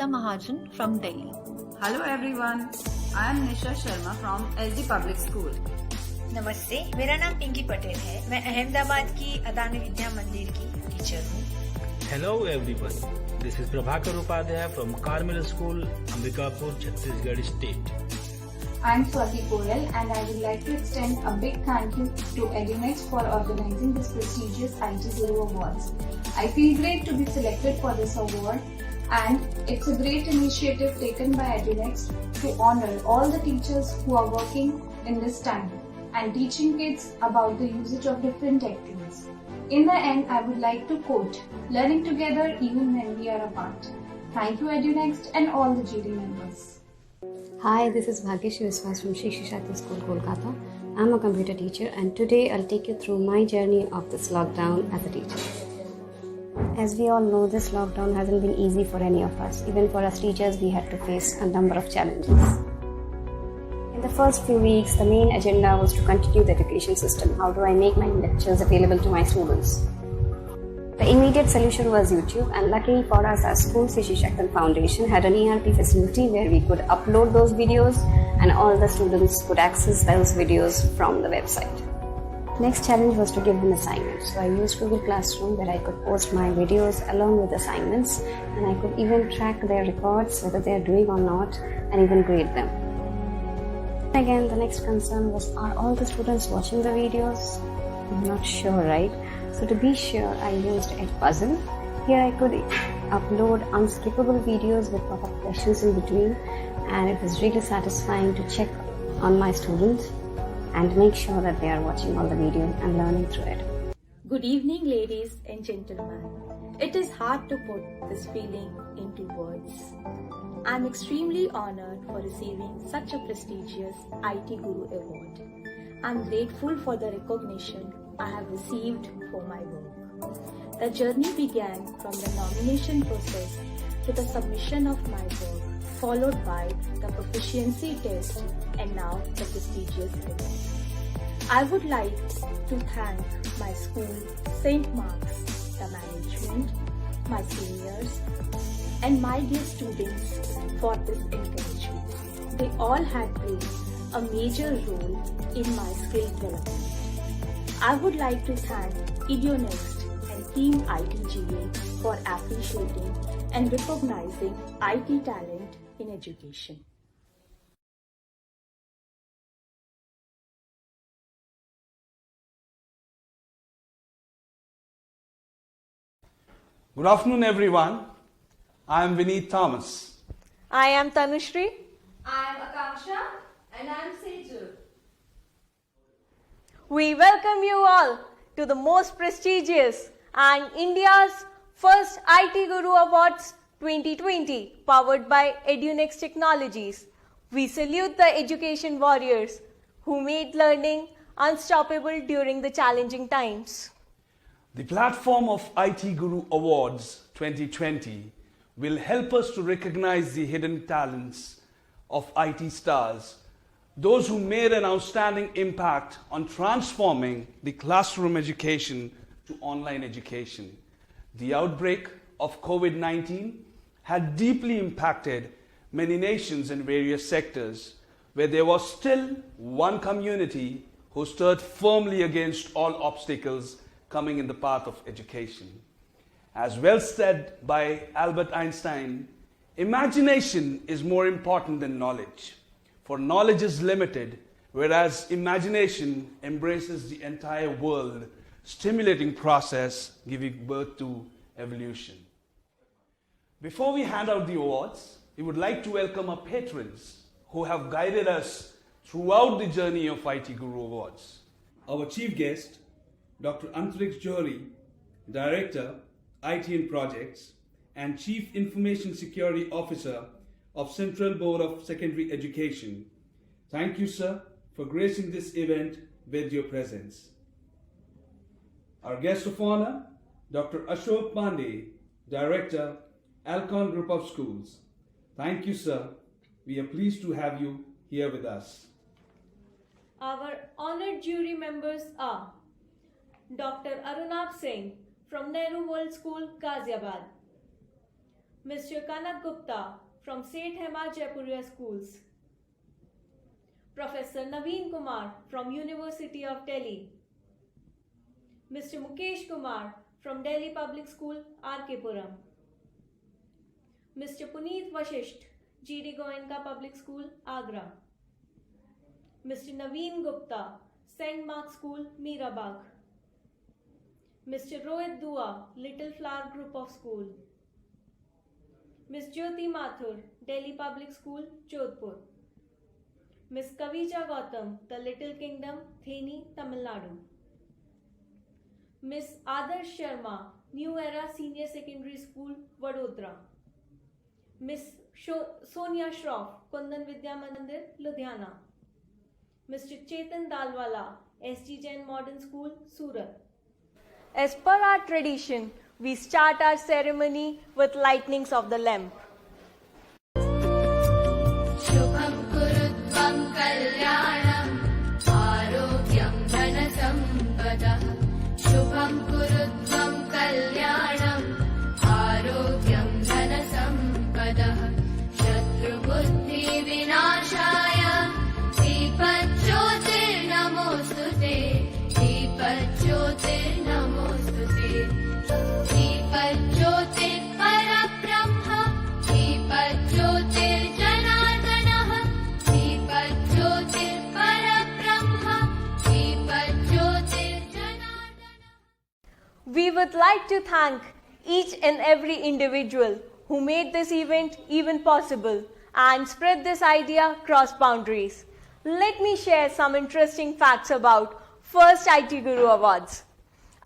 Namrata Mahajan from Delhi. Hello everyone, I am Nisha Sharma from LD Public School. नमस्ते, मेरा नाम पिंकी पटेल है। मैं अहमदाबाद की अदानी विद्या मंदिर की टीचर हूँ। Hello everyone, this is Prabhakar Upadhyay from Carmel School, Ambikapur, Chhattisgarh State. I'm Swati Koyal and I would like to extend a big thank you to EduNext for organizing this prestigious IT Guru Awards. I feel great to be selected for this award and it's a great initiative taken by EduNext to honor all the teachers who are working in this time and teaching kids about the usage of different tech tools. In the end, I would like to quote, learning together even when we are apart. Thank you EduNext and all the jury members. Hi, this is Bhagyashree Viswas from Shri Shakti School, Kolkata. I'm a computer teacher and today I'll take you through my journey of this lockdown as a teacher. As we all know, this lockdown hasn't been easy for any of us. Even for us teachers, we had to face a number of challenges. In the first few weeks, the main agenda was to continue the education system. How do I make my lectures available to my students? The immediate solution was YouTube, and luckily for us, our school, Shri Shakti Foundation, had an ERP facility where we could upload those videos and all the students could access those videos from the website. Next challenge was to give them assignments. So I used Google Classroom where I could post my videos along with assignments, and I could even track their records, whether they are doing or not, and even grade them. Again, the next concern was, are all the students watching the videos? I'm not sure, right? So to be sure, I used Edpuzzle. Here I could upload unskippable videos with pop-up questions in between, and it was really satisfying to check on my students and make sure that they are watching all the videos and learning through it. Good evening, ladies and gentlemen. It is hard to put this feeling into words. I am extremely honored for receiving such a prestigious IT Guru Award. I am grateful for the recognition I have received for my work. The journey began from the nomination process to the submission of my work, followed by the proficiency test and now the prestigious award. I would like to thank my school, St. Mark's, the management, my seniors, and my dear students for this encouragement. They all had played a major role in my skill development. I would like to thank EduNext and Team ITGA for appreciating and recognizing IT talent in education. Good afternoon, everyone. I am Vineet Thomas. I am Tanushri. I am Akanksha and I am Sejal. We welcome you all to the most prestigious and India's first IT Guru Awards 2020, powered by EduNext Technologies. We salute the education warriors who made learning unstoppable during the challenging times. The platform of IT Guru Awards 2020 will help us to recognize the hidden talents of IT stars, those who made an outstanding impact on transforming the classroom education to online education. The outbreak of COVID-19 had deeply impacted many nations and various sectors, where there was still one community who stood firmly against all obstacles coming in the path of education. As well said by Albert Einstein, imagination is more important than knowledge, for knowledge is limited, whereas imagination embraces the entire world, stimulating process giving birth to evolution. Before we hand out the awards, we would like to welcome our patrons who have guided us throughout the journey of IT Guru Awards. Our chief guest, Dr. Antariksh Johri, Director, IT and Projects, and Chief Information Security Officer of Central Board of Secondary Education. Thank you, sir, for gracing this event with your presence. Our guest of honor, Dr. Ashok Pandey, Director, Alcon Group of Schools. Thank you, sir. We are pleased to have you here with us. Our honored jury members are Dr. Arunab Singh from Nehru World School, Ghaziabad, Mr. Kanak Gupta from Seth Hema Jaipuria Schools. Professor Naveen Kumar from University of Delhi. Mr. Mukesh Kumar from Delhi Public School, R.K. Puram. Mr. Puneet Vashisht, G.D. Goenka Public School, Agra. Mr. Naveen Gupta, St. Mark's School, Mirabagh. Mr. Rohit Dua, Little Flower Group of School. Ms. Jyoti Mathur, Delhi Public School, Jodhpur. Ms. Kavija Gautam, The Little Kingdom, Theni, Tamil Nadu. Ms. Adarsh Sharma, New Era Senior Secondary School, Vadodara. Ms. Sonia Shroff, Kundan Vidya Mandir, Ludhiana. Mr. Chetan Dalwala, SG Jain Modern School, Surat. As per our tradition, we start our ceremony with lightnings of the lamp. शुभं कुरुत्वं कल्याणं आरोग्यं धनसम्पदः शुभं कुरुत्वं कल्याणं आरोग्यं धनसम्पदः शत्रुबुद्धिविनाशाय दीपज्योतिर्नमोऽस्तुते दीपज्योतिर्नमोऽस्तुते दीपज्योतिर्परब्रह्म दीपज्योतिर्जनार्दनः दीपज्योतिर्परब्रह्म दीपज्योतिर्जनार्दनः. We would like to thank each and every individual who made this event even possible and spread this idea across boundaries. Let me share some interesting facts about First IT Guru Awards.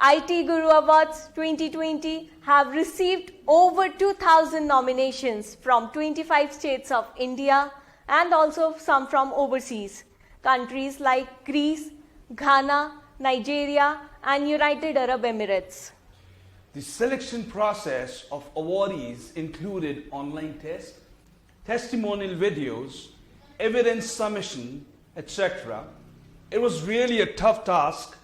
IT Guru Awards 2020 have received over 2,000 nominations from 25 states of India and also some from overseas countries like Greece, Ghana, Nigeria and United Arab Emirates. The selection process of awardees included online tests, testimonial videos, evidence submission, etc. It was really a tough task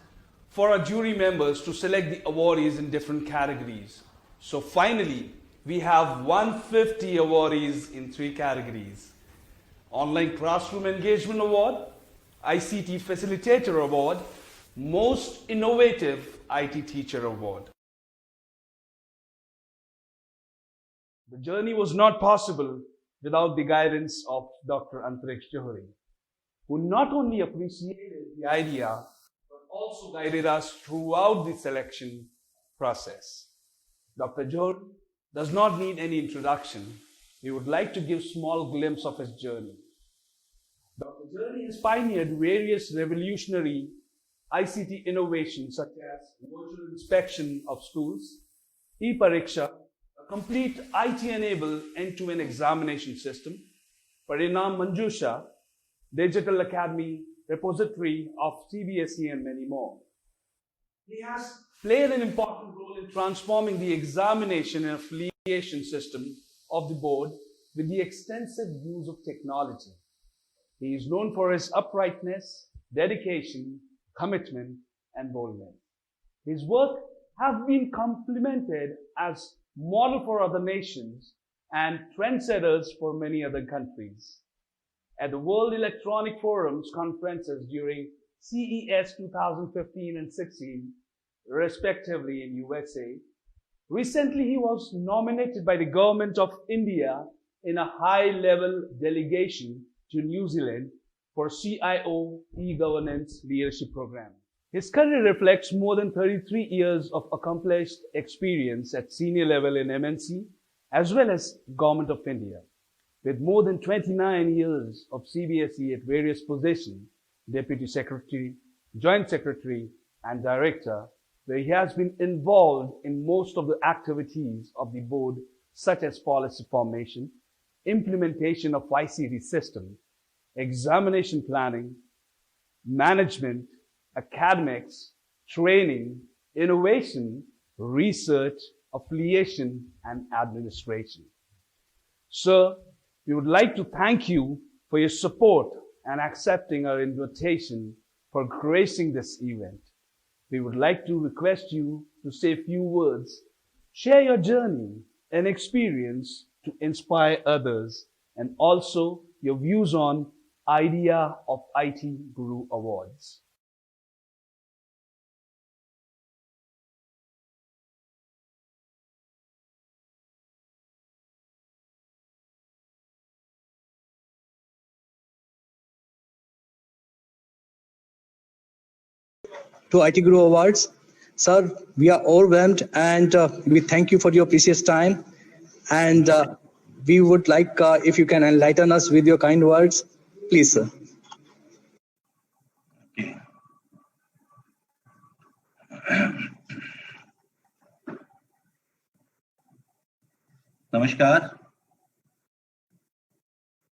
for our jury members to select the awardees in different categories. So finally, we have 150 awardees in 3 categories. Online Classroom Engagement Award, ICT Facilitator Award, Most Innovative IT Teacher Award. The journey was not possible without the guidance of Dr. Antariksh Johri, who not only appreciated the idea, but also guided us throughout the selection process. Dr. Johri does not need any introduction. We would like to give a small glimpse of his journey. Dr. Johri has pioneered various revolutionary ICT innovations such as virtual inspection of schools, e-Pariksha, a complete IT-enabled end-to-end examination system, Parinam Manjusha, Digital Academy, repository of CBSE and many more. He has played an important role in transforming the examination and affiliation system of the board with the extensive use of technology. He is known for his uprightness, dedication, commitment, and boldness. His work has been complimented as model for other nations and trendsetters for many other countries. At the World Electronic Forum's conferences during CES 2015 and 16, respectively in USA, recently he was nominated by the Government of India in a high-level delegation to New Zealand for CIO e-governance leadership program. His career reflects more than 33 years of accomplished experience at senior level in MNC as well as Government of India, with more than 29 years of CBSE at various positions, Deputy Secretary, Joint Secretary, and Director, where he has been involved in most of the activities of the board, such as policy formation, implementation of ICT system, examination planning, management, academics, training, innovation, research, affiliation, and administration. Sir, we would like to thank you for your support and accepting our invitation for gracing this event. We would like to request you to say a few words, share your journey and experience to inspire others, and also your views on idea of IT Guru Awards. To IT Guru Awards. Sir, we are overwhelmed and we thank you for your precious time. And we would like if you can enlighten us with your kind words. Please, sir. Namaskar.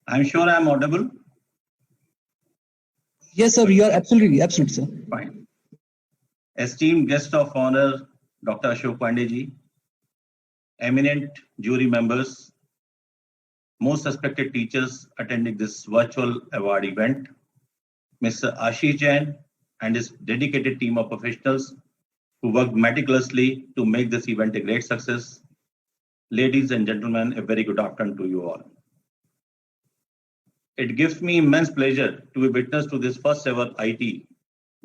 I'm sure I'm audible. Yes, sir, you are absolutely, sir. Fine. Esteemed guest of honor, Dr. Ashok Pandey ji, eminent jury members, most respected teachers attending this virtual award event, Mr. Ashish Jain and his dedicated team of professionals who worked meticulously to make this event a great success. Ladies and gentlemen, a very good afternoon to you all. It gives me immense pleasure to be witness to this first ever IT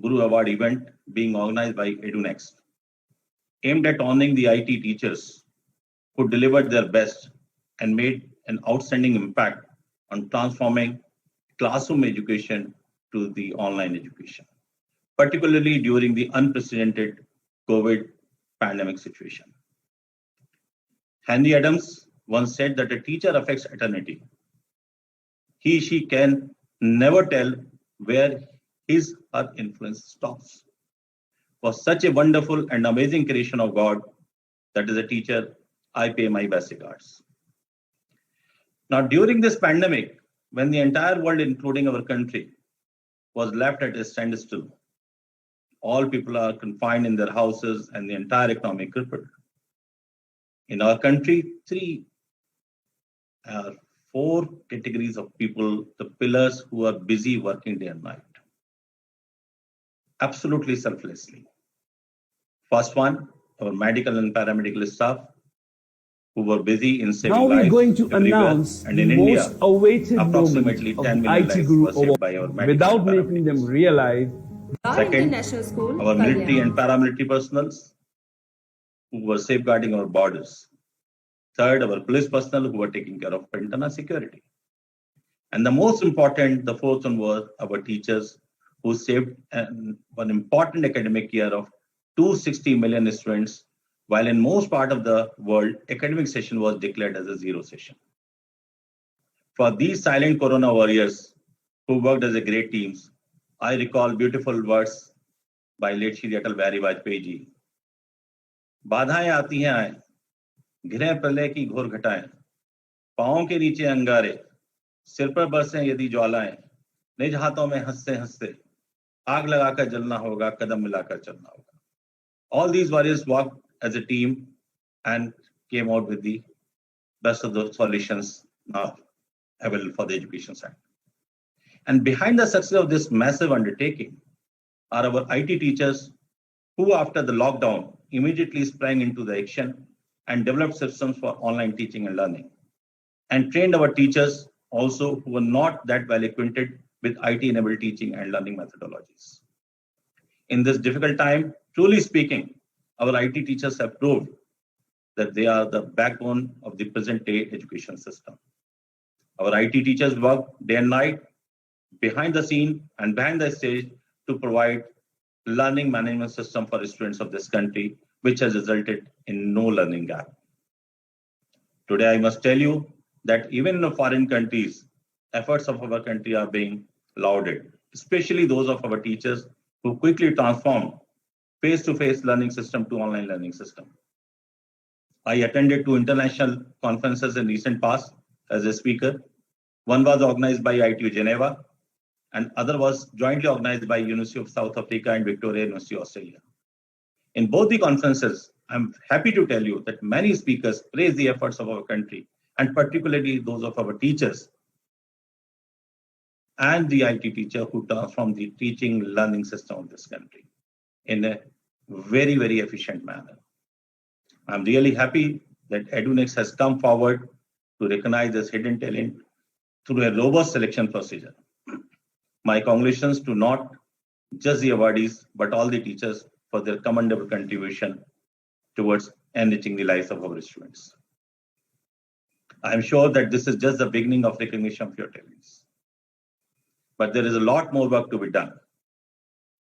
Guru Award event being organized by EduNext, aimed at honoring the IT teachers who delivered their best and made an outstanding impact on transforming classroom education to the online education, particularly during the unprecedented COVID pandemic situation. Henry Adams once said that a teacher affects eternity. She can never tell where his or her influence stops. For such a wonderful and amazing creation of God, that is a teacher, I pay my best regards. Now, during this pandemic, when the entire world, including our country, was left at a standstill, all people are confined in their houses and the entire economy crippled. In our country, four categories of people, the pillars who are busy working day and night, absolutely selflessly. First one, our medical and paramedical staff, who were busy in saving lives. Now we're going to everywhere. announce And the in most India, awaited approximately moment 10 of million IT lives Guru were saved by our Award medical without and making them paramedics. realize. Second, International School, our military Kalyan. and paramilitary personnels who were safeguarding our borders. Third, our police personnel who were taking care of internal security. And the most important, the fourth one, was our teachers who saved one important academic year of 260 million students, while in most part of the world, academic session was declared as a zero session. For these silent corona warriors who worked as a great teams, I recall beautiful words by late Shri Atal Bihari Vajpayee ji. बाधाएं आती हैं आए, घिरे प्रलय की घोर घटाएं, पांवों के नीचे अंगारे, सिर पर बरसें यदि ज्वालाएं, निज हाथों में हंसते हंसते, आग लगाकर जलना होगा, कदम मिलाकर चलना होगा. All these warriors worked as a team and came out with the best of the solutions now available for the education sector. And behind the success of this massive undertaking are our IT teachers who, after the lockdown, immediately sprang into the action and developed systems for online teaching and learning, and trained our teachers also who were not that well acquainted with IT-enabled teaching and learning methodologies. In this difficult time, truly speaking, our IT teachers have proved that they are the backbone of the present-day education system. Our IT teachers work day and night, behind the scene and behind the stage, to provide learning management system for students of this country, which has resulted in no learning gap. Today, I must tell you that even in foreign countries, efforts of our country are being lauded, especially those of our teachers who quickly transformed face-to-face learning system to online learning system. I attended 2 international conferences in recent past as a speaker. One was organized by ITU Geneva, and other was jointly organized by University of South Africa and Victoria University, Australia. In both the conferences, I'm happy to tell you that many speakers praise the efforts of our country, and particularly those of our teachers and the IT teacher who transformed the teaching learning system of this country in a very, very efficient manner. I'm really happy that EduNext has come forward to recognize this hidden talent through a robust selection procedure. My congratulations to not just the awardees, but all the teachers for their commendable contribution towards enriching the lives of our students. I am sure that this is just the beginning of recognition of your talents. But there is a lot more work to be done.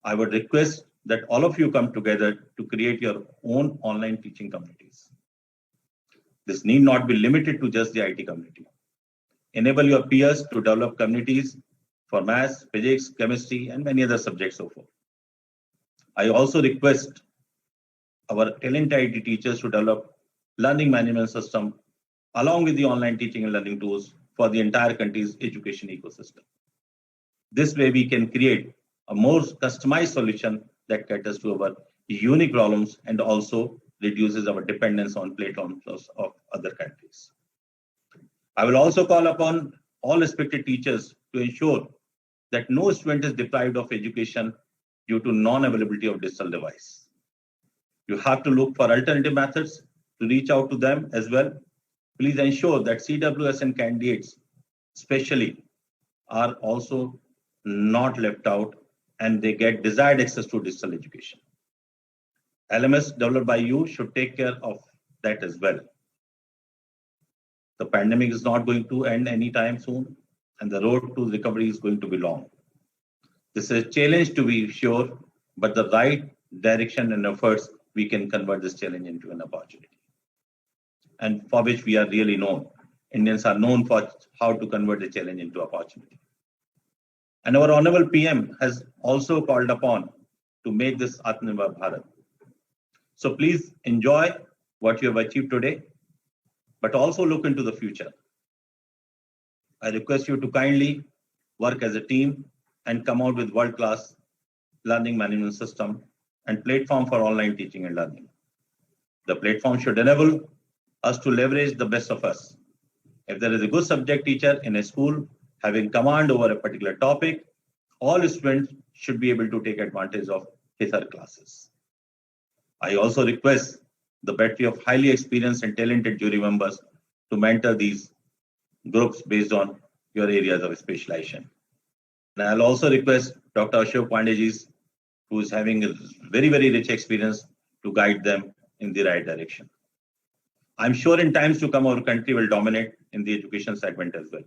I would request that all of you come together to create your own online teaching communities. This need not be limited to just the IT community. Enable your peers to develop communities for maths, physics, chemistry, and many other subjects so forth. I also request our talented IT teachers to develop learning management system along with the online teaching and learning tools for the entire country's education ecosystem. This way we can create a more customized solution that caters to our unique problems and also reduces our dependence on platforms of other countries. I will also call upon all respected teachers to ensure that no student is deprived of education due to non-availability of digital device. You have to look for alternative methods to reach out to them as well. Please ensure that CWSN candidates especially are also not left out and they get desired access to digital education. LMS developed by you should take care of that as well. The pandemic is not going to end anytime soon, and the road to recovery is going to be long. This is a challenge to be sure, but the right direction and efforts, we can convert this challenge into an opportunity. And for which we are really known. Indians are known for how to convert a challenge into opportunity. And our Honorable PM has also called upon to make this Atmanirbhar Bharat. So please enjoy what you have achieved today, but also look into the future. I request you to kindly work as a team and come out with world-class learning management system and platform for online teaching and learning. The platform should enable us to leverage the best of us. If there is a good subject teacher in a school having command over a particular topic, all students should be able to take advantage of his or her classes. I also request the battery of highly experienced and talented jury members to mentor these groups based on your areas of specialization. And I'll also request Dr. Ashok Pandey, who is having a very, very rich experience, to guide them in the right direction. I'm sure in times to come, our country will dominate in the education segment as well.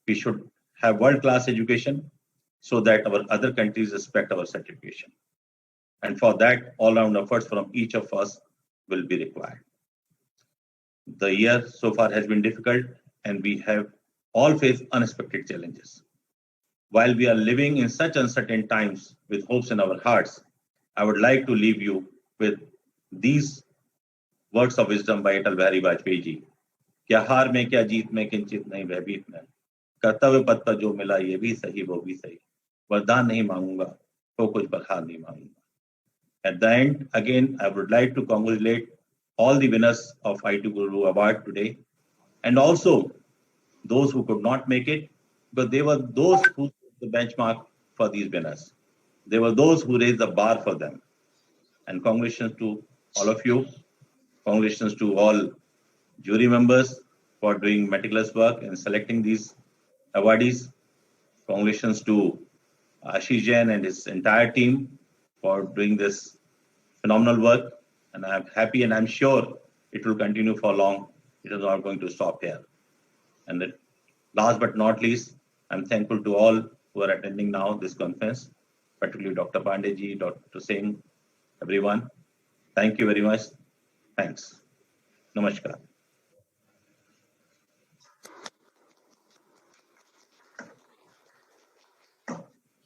We should have world-class education so that our other countries respect our certification. And for that, all-round efforts from each of us will be required. The year so far has been difficult, and we have all faced unexpected challenges. While we are living in such uncertain times with hopes in our hearts, I would like to leave you with these words of wisdom by Atal Bihari Vajpayee ji. क्या हार में क्या जीत में किंचित नहीं भयभीत में, कर्तव्य पथ पर जो मिला ये भी सही वो भी सही, वरदान नहीं मांगूंगा तो कुछ पर हार नहीं मांगूंगा. At the end, again, I would like to congratulate all the winners of IT Guru Award today, and also those who could not make it, but they were those who set the benchmark for these winners. They were those who raised the bar for them. And congratulations to all of you. Congratulations to all jury members for doing meticulous work in selecting these awardees. Congratulations to Ashish Jain and his entire team for doing this phenomenal work. And I'm happy and I'm sure it will continue for long. It is not going to stop here. And last but not least, I'm thankful to all who are attending now this conference, particularly Dr. Pandey ji, Dr. Singh, everyone. Thank you very much. Thanks. Namaskar.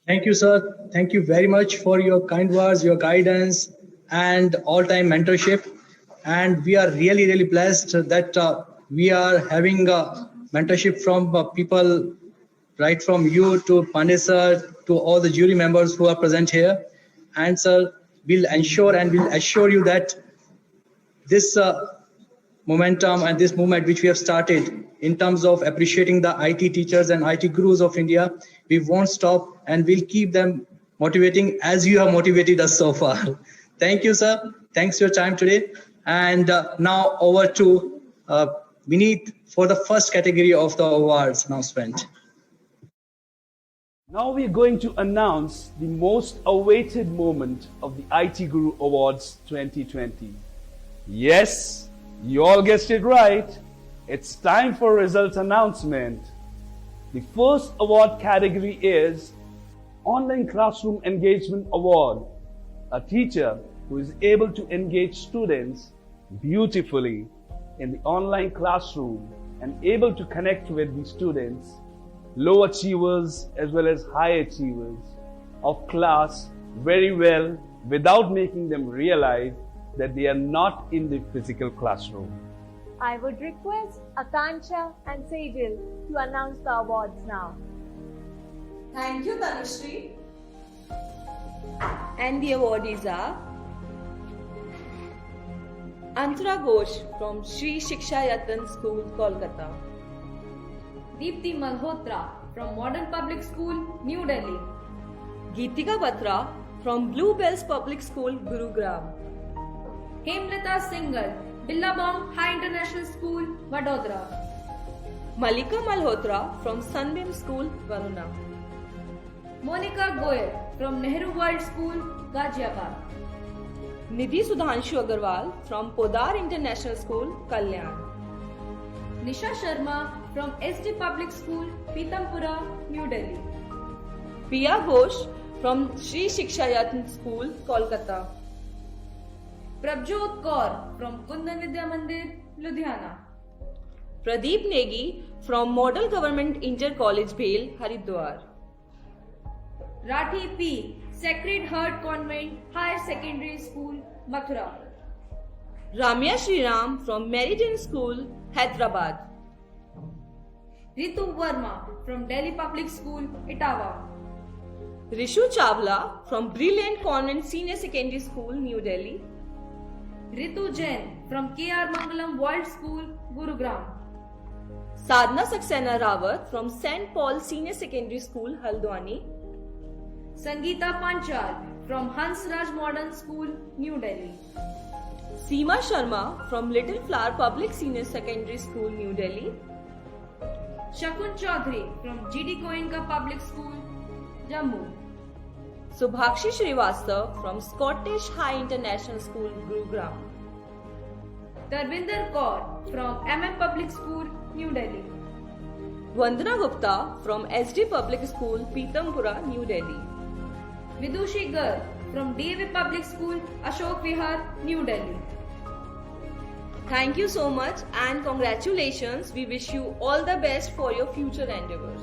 Thank you, sir. Thank you very much for your kind words, your guidance, and all-time mentorship. And we are really, really blessed that we are having mentorship from people right from you to Pandey sir to all the jury members who are present here. And sir, we'll ensure and we'll assure you that this momentum and this movement which we have started in terms of appreciating the IT teachers and IT gurus of India, we won't stop and we'll keep them motivating as you have motivated us so far. Thank you, sir. Thanks for your time today. And now over to Vineet for the first category of the awards announcement. Now we're going to announce the most awaited moment of the IT Guru Awards 2020. Yes, you all guessed it right. It's time for results announcement. The first award category is Online Classroom Engagement Award. A teacher who is able to engage students beautifully in the online classroom and able to connect with the students, low achievers as well as high achievers of class very well without making them realize that they are not in the physical classroom. I would request Akansha and Sejal to announce the awards now. Thank you, Tanushree. And the awardees are Antara Ghosh from Sri Shiksha Yatan School, Kolkata. Deepti Malhotra from Modern Public School, New Delhi. Geetika Batra from Bluebells Public School, Gurugram. Hemlata Singhal, Billabong High International School, Vadodara. Malika Malhotra from Sunbeam School, Varuna. Monica Goyal from Nehru World School, Ghaziabad. Nidhi Sudhanshu Agarwal from Podar International School, Kalyan. Nisha Sharma from SD Public School, Pitampura, New Delhi. Pia Ghosh from Sri Shiksha Yatan School, Kolkata. Prabjot Kaur from Kundan Vidya Mandir, Ludhiana. Pradeep Negi from Model Government Inter College, Bhel, Haridwar. Rathi P, Sacred Heart Convent Higher Secondary School, Mathura. Ramya Shriram from Meridian School, Hyderabad. Ritu Verma from Delhi Public School, Etawah. Rishu Chawla from Brilliant Convent Senior Secondary School, New Delhi. Ritu Jain from KR Mangalam World School, Gurugram. Sadhna Saxena Rawat from St. Paul Senior Secondary School, Haldwani. Sangeeta Panchal from Hansraj Modern School, New Delhi. Seema Sharma from Little Flower Public Senior Secondary School, New Delhi. Shakun Chaudhary from GD Goenka Public School, Jammu. Subhakshi Srivastava from Scottish High International School, Gurugram. Tarvinder Kaur from MM Public School, New Delhi. Vandana Gupta from SD Public School, Pitampura, New Delhi. Vidushi Garg from DAV Public School, Ashok Vihar, New Delhi. Thank you so much and congratulations. We wish you all the best for your future endeavors.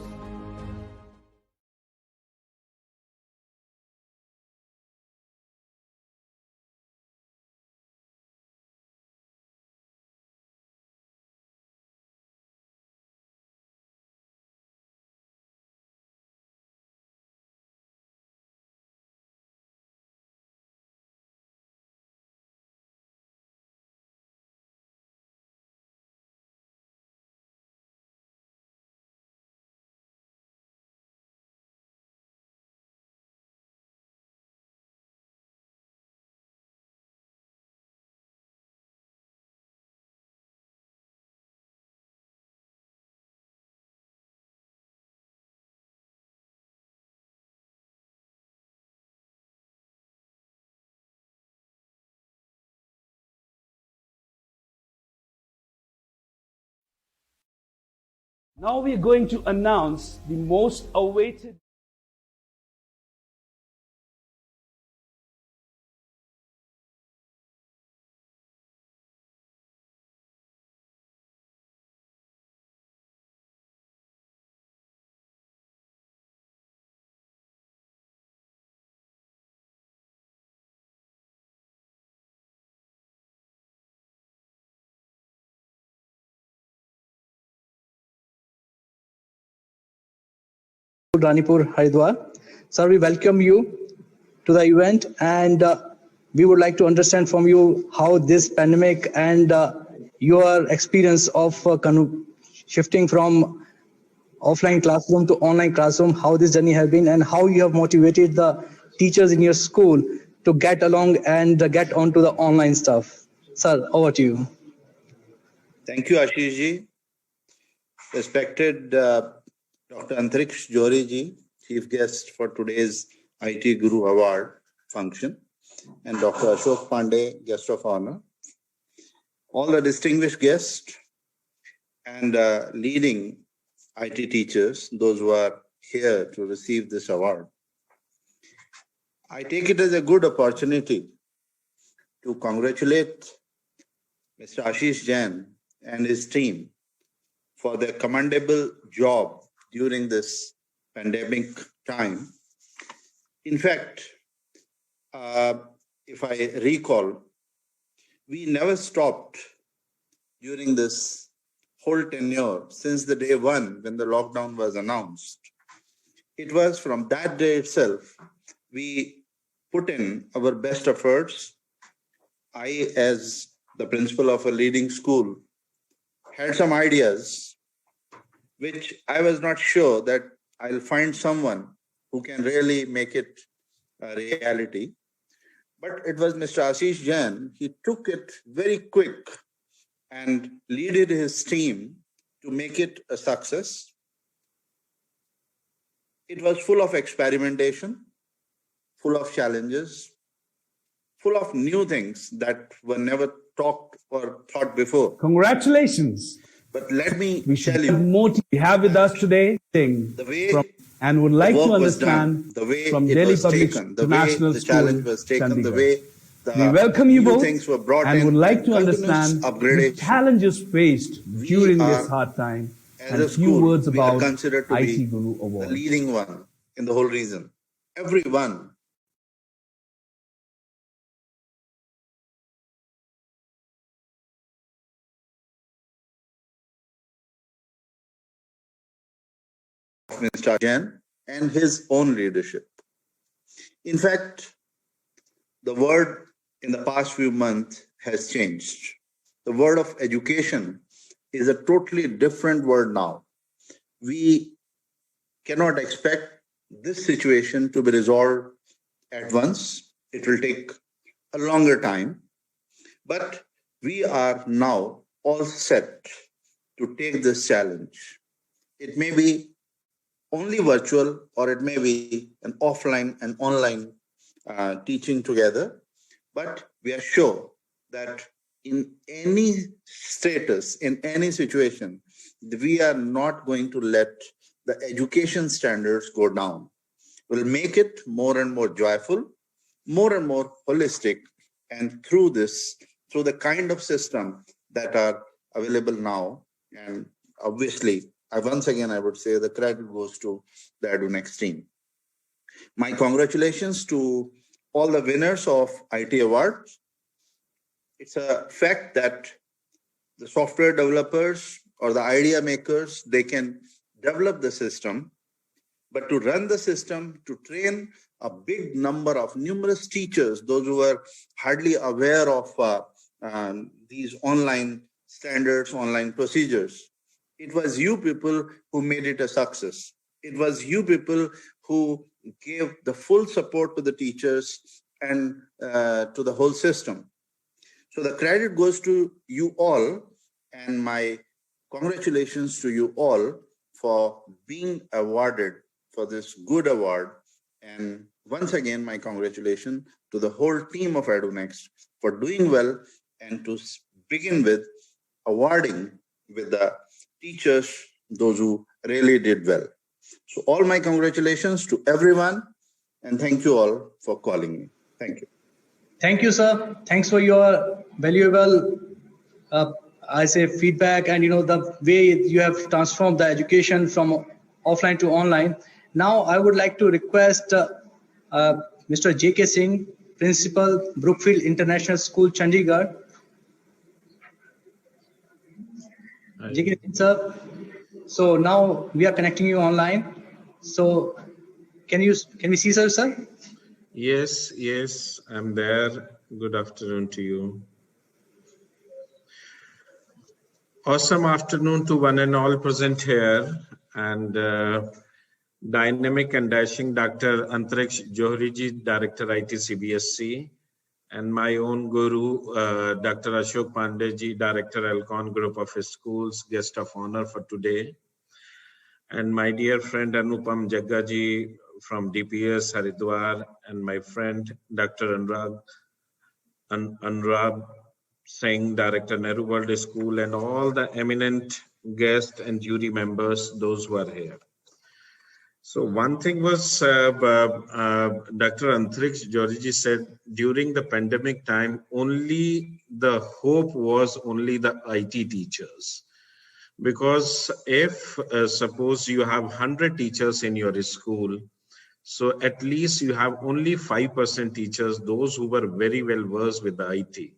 Now we're going to announce the most awaited Ranipur, Haridwar. Sir, we welcome you to the event, and we would like to understand from you how this pandemic and your experience of shifting from offline classroom to online classroom, how this journey has been, and how you have motivated the teachers in your school to get along and get onto the online stuff. Sir, over to you. Thank you, Ashish ji. Respected Dr. Antariksh Johri ji, Chief Guest for today's IT Guru Award function, and Dr. Ashok Pandey, Guest of Honor. All the distinguished guests and leading IT teachers, those who are here to receive this award. I take it as a good opportunity to congratulate Mr. Ashish Jain and his team for their commendable job during this pandemic time. In fact, if I recall, we never stopped during this whole tenure since the day one when the lockdown was announced. It was from that day itself, we put in our best efforts. I, as the principal of a leading school, had some ideas which I was not sure that I'll find someone who can really make it a reality. But it was Mr. Ashish Jain. He took it very quick and leaded his team to make it a success. It was full of experimentation, full of challenges, full of new things that were never talked or thought before. Congratulations. But let me We tell should you, more we have with us today the way and would like the to work was understand done, the way from it Delhi was Public taken, the way International the School, challenge was taken, the Chandigarh. way the We welcome you new both things were brought and in, would like to continuous understand the upgradation. challenges faced during are, this hard time As and a a few school, words we are about considered to IT be Guru the Award. leading one in the whole region. Everyone Mr. Jain and his own leadership. In fact, the word in the past few months has changed. The word of education is a totally different word now. We cannot expect this situation to be resolved at once. It will take a longer time, but we are now all set to take this challenge. It may be only virtual, or it may be an offline and online teaching together, but we are sure that in any status, in any situation, we are not going to let the education standards go down. We'll make it more and more joyful, more and more holistic, and through the kind of system that are available now, and obviously, once again, I would say the credit goes to the EduNext team. My congratulations to all the winners of IT Awards. It's a fact that the software developers or the idea makers, they can develop the system, but to run the system, to train a big number of numerous teachers, those who are hardly aware of these online standards, online procedures. It was you people who made it a success. It was you people who gave the full support to the teachers and to the whole system. So the credit goes to you all, and my congratulations to you all for being awarded for this good award. And once again, my congratulations to the whole team of EduNext for doing well, and to begin with awarding with the teachers, those who really did well. So all my congratulations to everyone, and thank you all for calling me. Thank you. Thank you, sir. Thanks for your valuable, feedback, and the way you have transformed the education from offline to online. Now, I would like to request Mr. J.K. Singh, Principal, Brookfield International School, Chandigarh. J.K. Singh, sir. So now we are connecting you online. So can we see, sir? Yes, I'm there. Good afternoon to you. Awesome afternoon to one and all present here, and dynamic and dashing Dr. Antariksh Johri ji, Director IT CBSE, and my own guru, Dr. Ashok Pandey, Director, Alcon Group of Schools, guest of honor for today. And my dear friend Anupam Jaggaji from DPS Haridwar, and my friend Dr. Anurag Singh, Director, Nehru World School, and all the eminent guests and jury members, those who are here. So one thing was, Dr. Antriksh Joshi said, during the pandemic time, only the hope was only the IT teachers. Because if suppose you have 100 teachers in your school, so at least you have only 5% teachers, those who were very well versed with the IT.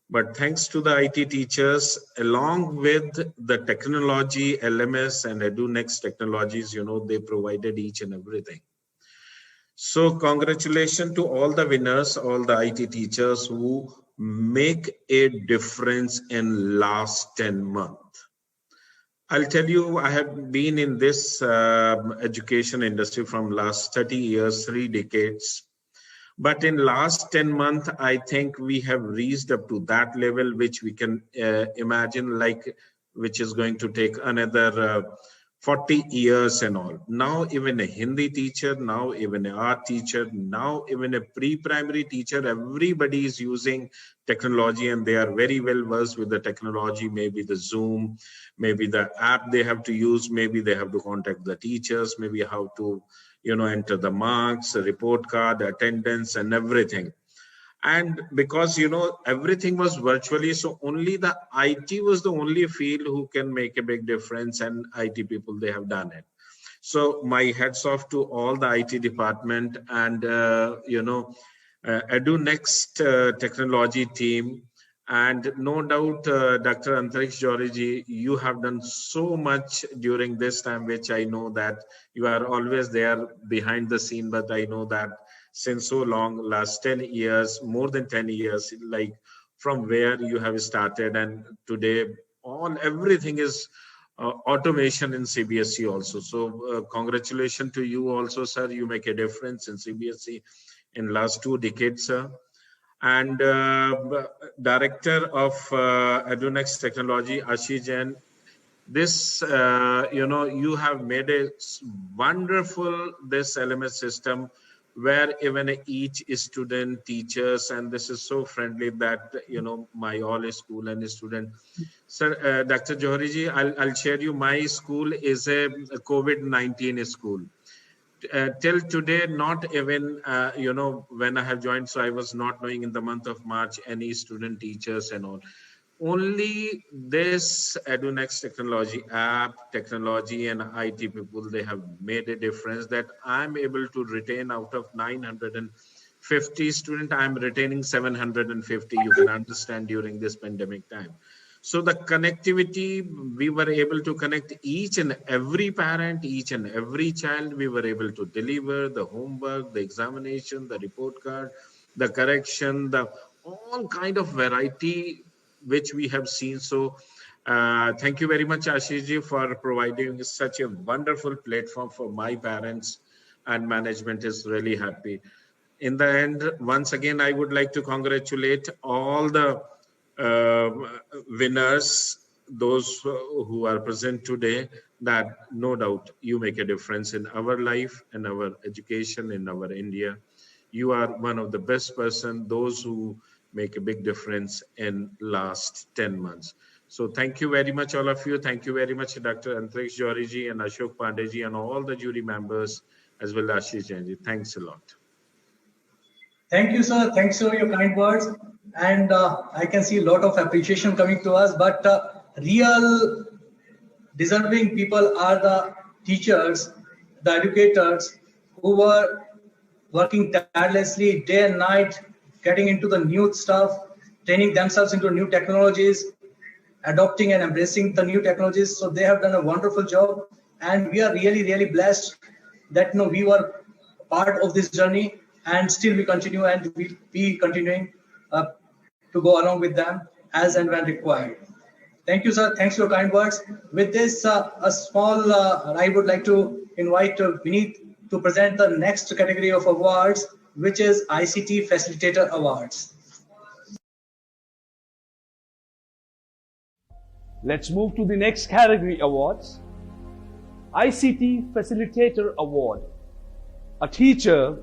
But thanks to the IT teachers, along with the technology, LMS and EduNext technologies, they provided each and everything. So congratulations to all the winners, all the IT teachers who make a difference in last 10 months. I'll tell you, I have been in this education industry from last 30 years, 3 decades. But in last 10 months, I think we have reached up to that level, which we can imagine, like, which is going to take another 40 years and all. Now, even a Hindi teacher, now even an art teacher, now even a pre-primary teacher, everybody is using technology and they are very well versed with the technology, maybe the Zoom, maybe the app they have to use, maybe they have to contact the teachers, maybe how to enter the marks, a report card, attendance and everything. And because, everything was virtually, so only the IT was the only field who can make a big difference, and IT people, they have done it. So my hats off to all the IT department and, EduNext technology team. And no doubt, Dr. Antriksh Joshi, you have done so much during this time, which I know that you are always there behind the scene, but I know that since so long, last 10 years, more than 10 years, like from where you have started, and today everything is automation in CBSE also. So congratulations to you also, sir. You make a difference in CBSE in last 2 decades, sir. And Director of EduNext Technology, Ashish Jain, this, you have made a wonderful, this LMS system where even each student, teachers, and this is so friendly that, my all school and student. Sir, Dr. Joshi, I'll share you, my school is a COVID-19 school. Till today, not even, when I have joined, so I was not knowing in the month of March, any student, teachers and all. Only this EduNext technology app, technology and IT people, they have made a difference that I'm able to retain out of 950 students, I'm retaining 750, you can understand, during this pandemic time. So the connectivity, we were able to connect each and every parent, each and every child. We were able to deliver the homework, the examination, the report card, the correction, the all kind of variety which we have seen. So thank you very much, Ashish ji, for providing such a wonderful platform for my parents, and management is really happy. In the end, once again, I would like to congratulate all the winners, those who are present today, that no doubt you make a difference in our life and our education in our India. You are one of the best person, those who make a big difference in last 10 months. So thank you very much, all of you. Thank you very much, Dr. Antriksh Joshi and Ashok Pandey and all the jury members, as well as Ashish Jain. Thanks a lot. Thank you, sir. Thanks for your kind words. And I can see a lot of appreciation coming to us, but real deserving people are the teachers, the educators who were working tirelessly day and night, getting into the new stuff, training themselves into new technologies, adopting and embracing the new technologies. So they have done a wonderful job, and we are really, really blessed that we were part of this journey, and still we continue and we'll be continuing to go along with them as and when required. Thank you, sir. Thanks for your kind words. With this, I would like to invite Vineet to present the next category of awards, which is ICT Facilitator Awards. Let's move to the next category awards. ICT Facilitator Award. A teacher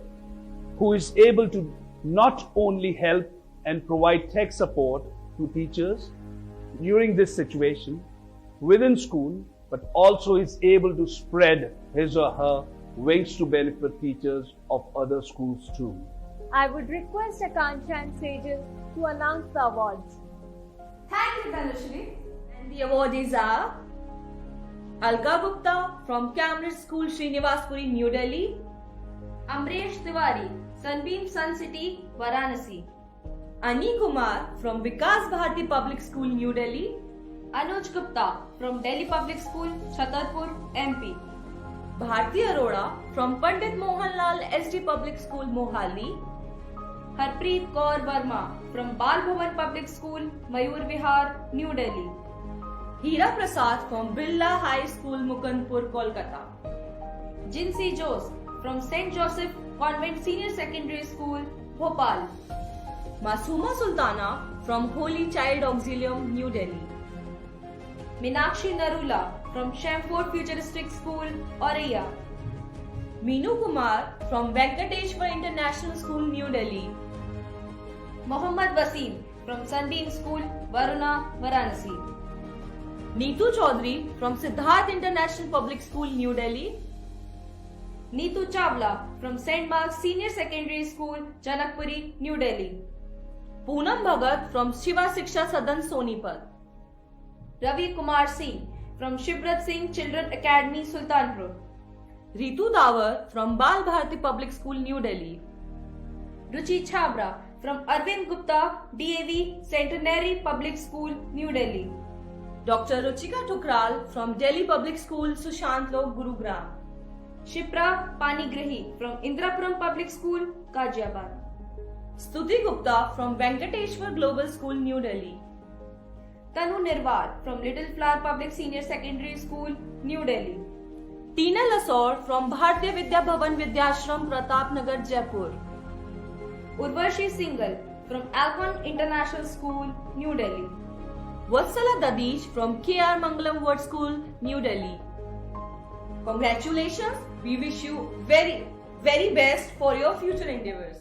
who is able to not only help and provide tech support to teachers during this situation within school, but also is able to spread his or her wings to benefit teachers of other schools too. I would request Akansha and Sejal to announce the awards. Thank you, Dhanushri. And the awardees are Alka Gupta from Cambridge School, Srinivaspuri, New Delhi. Amresh Tiwari, Sunbeam Sun City, Varanasi. Ani Kumar from Vikas Bharati Public School, New Delhi. Anuj Gupta from Delhi Public School, Chhatarpur, MP. Bharti Arora from Pandit Mohanlal SD Public School, Mohali. Harpreet Kaur Verma from Bal Bhavan Public School, Mayur Vihar, New Delhi. Hira Prasad from Birla High School, Mukandpur, Kolkata. Jinsi Jose from St. Joseph Convent Senior Secondary School, Bhopal. Masuma Sultana from Holy Child Auxilium, New Delhi. Minakshi Narula from Shamford Futuristic School, Auraiya. Meenu Kumar from Venkateshwar International School, New Delhi. Mohammad Wasim from Sunbeam School, Varuna, Varanasi. Neetu Chaudhary from Siddharth International Public School, New Delhi. Neetu Chawla from St. Mark's Senior Secondary School, Janakpuri, New Delhi. Poonam Bhagat from Shiva Siksha Sadan, Sonipat. Ravi Kumar Singh from Shibrat Singh Children Academy, Sultanpur. Ritu Dawar from Bal Bharati Public School, New Delhi. Ruchi Chhabra from Arvind Gupta DAV Centenary Public School, New Delhi. Dr. Ruchika Thukral from Delhi Public School, Sushant Lok, Gurugram. Shipra Panigrahi from Indrapuram Public School, Ghaziabad. Stuti Gupta from Venkateshwar Global School, New Delhi. Tanu Nirwar from Little Flower Public Senior Secondary School, New Delhi. Tina Lasore from Bharatiya Vidya Bhavan Vidyashram, Pratap Nagar, Jaipur. Urvashi Singhal from Alcon International School, New Delhi. Vatsala Dadish from KR Mangalam Word School, New Delhi. Congratulations. We wish you very best for your future endeavors.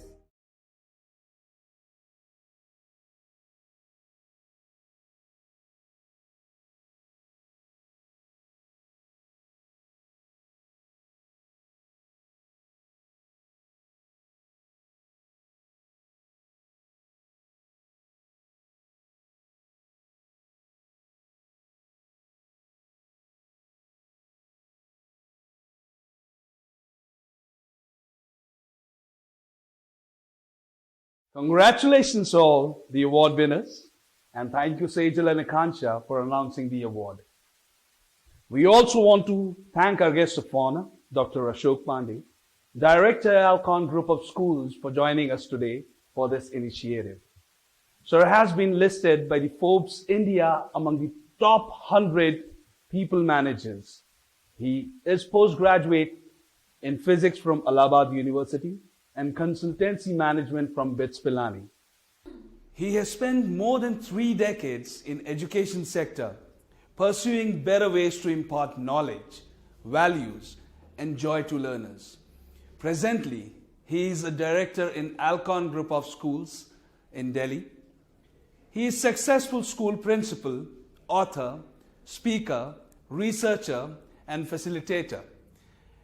Congratulations all the award winners, and thank you Sejal and Akansha for announcing the award. We also want to thank our guest of honor, Dr. Ashok Pandey, Director Alcon Group of Schools, for joining us today for this initiative. Sir has been listed by the Forbes India among the top 100 people managers. He is postgraduate in physics from Allahabad University and consultancy management from BITS Pilani. He has spent more than 3 decades in education sector, pursuing better ways to impart knowledge, values, and joy to learners. Presently, he is a director in Alcon Group of Schools in Delhi. He is successful school principal, author, speaker, researcher, and facilitator.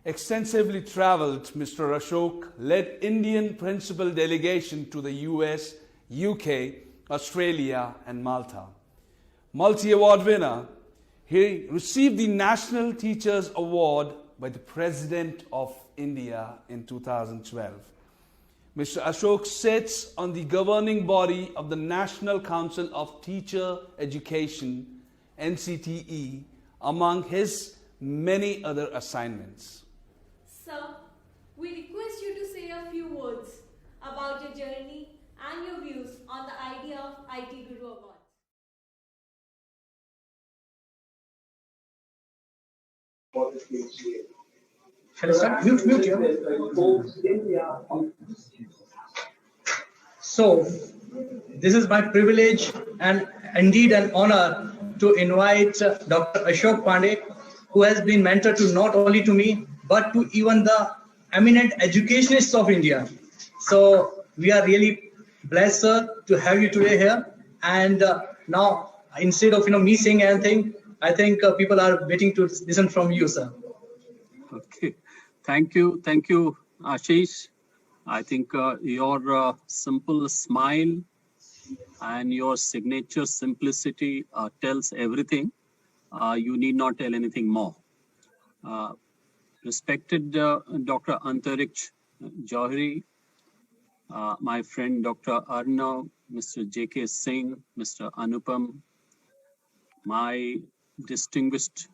Extensively traveled, Mr. Ashok led Indian principal delegation to the US, UK, Australia, and Malta. Multi-award winner, he received the National Teachers Award by the President of India in 2012. Mr. Ashok sits on the governing body of the National Council of Teacher Education, NCTE, among his many other assignments. Sir, we request you to say a few words about your journey and your views on the idea of IT Guru Awards. Shall I start? Mute yeah. So, this is my privilege and indeed an honor to invite Dr. Ashok Pandey, who has been mentor to not only to me, but to even the eminent educationists of India. So, we are really blessed, sir, to have you today here. And now, instead of me saying anything, I think people are waiting to listen from you, sir. Okay, thank you, Ashish. I think your simple smile and your signature simplicity tells everything. You need not tell anything more. Respected Dr. Antariksh Johri, my friend Dr. Arnav, Mr. J.K. Singh, Mr. Anupam, my distinguished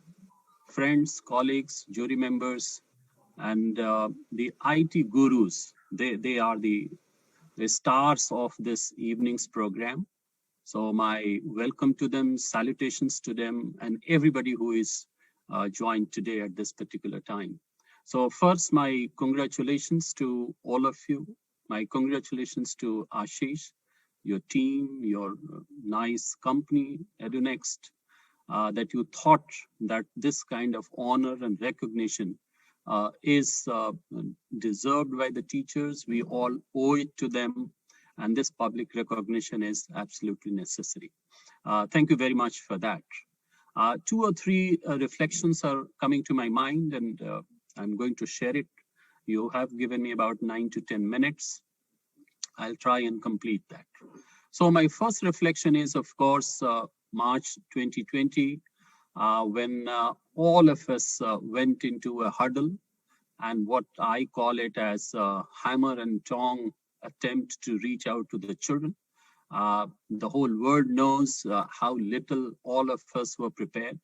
friends, colleagues, jury members, and the IT gurus. They are the stars of this evening's program. So my welcome to them, salutations to them, and everybody who is joined today at this particular time. So first, my congratulations to all of you. My congratulations to Ashish, your team, your nice company, EduNext, that you thought that this kind of honor and recognition is deserved by the teachers. We all owe it to them, and this public recognition is absolutely necessary. Thank you very much for that. 2 or 3 reflections are coming to my mind, and I'm going to share it. You have given me about 9 to 10 minutes. I'll try and complete that. So my first reflection is, of course, March 2020, when all of us went into a huddle, and what I call it as a hammer and tong attempt to reach out to the children. The whole world knows how little all of us were prepared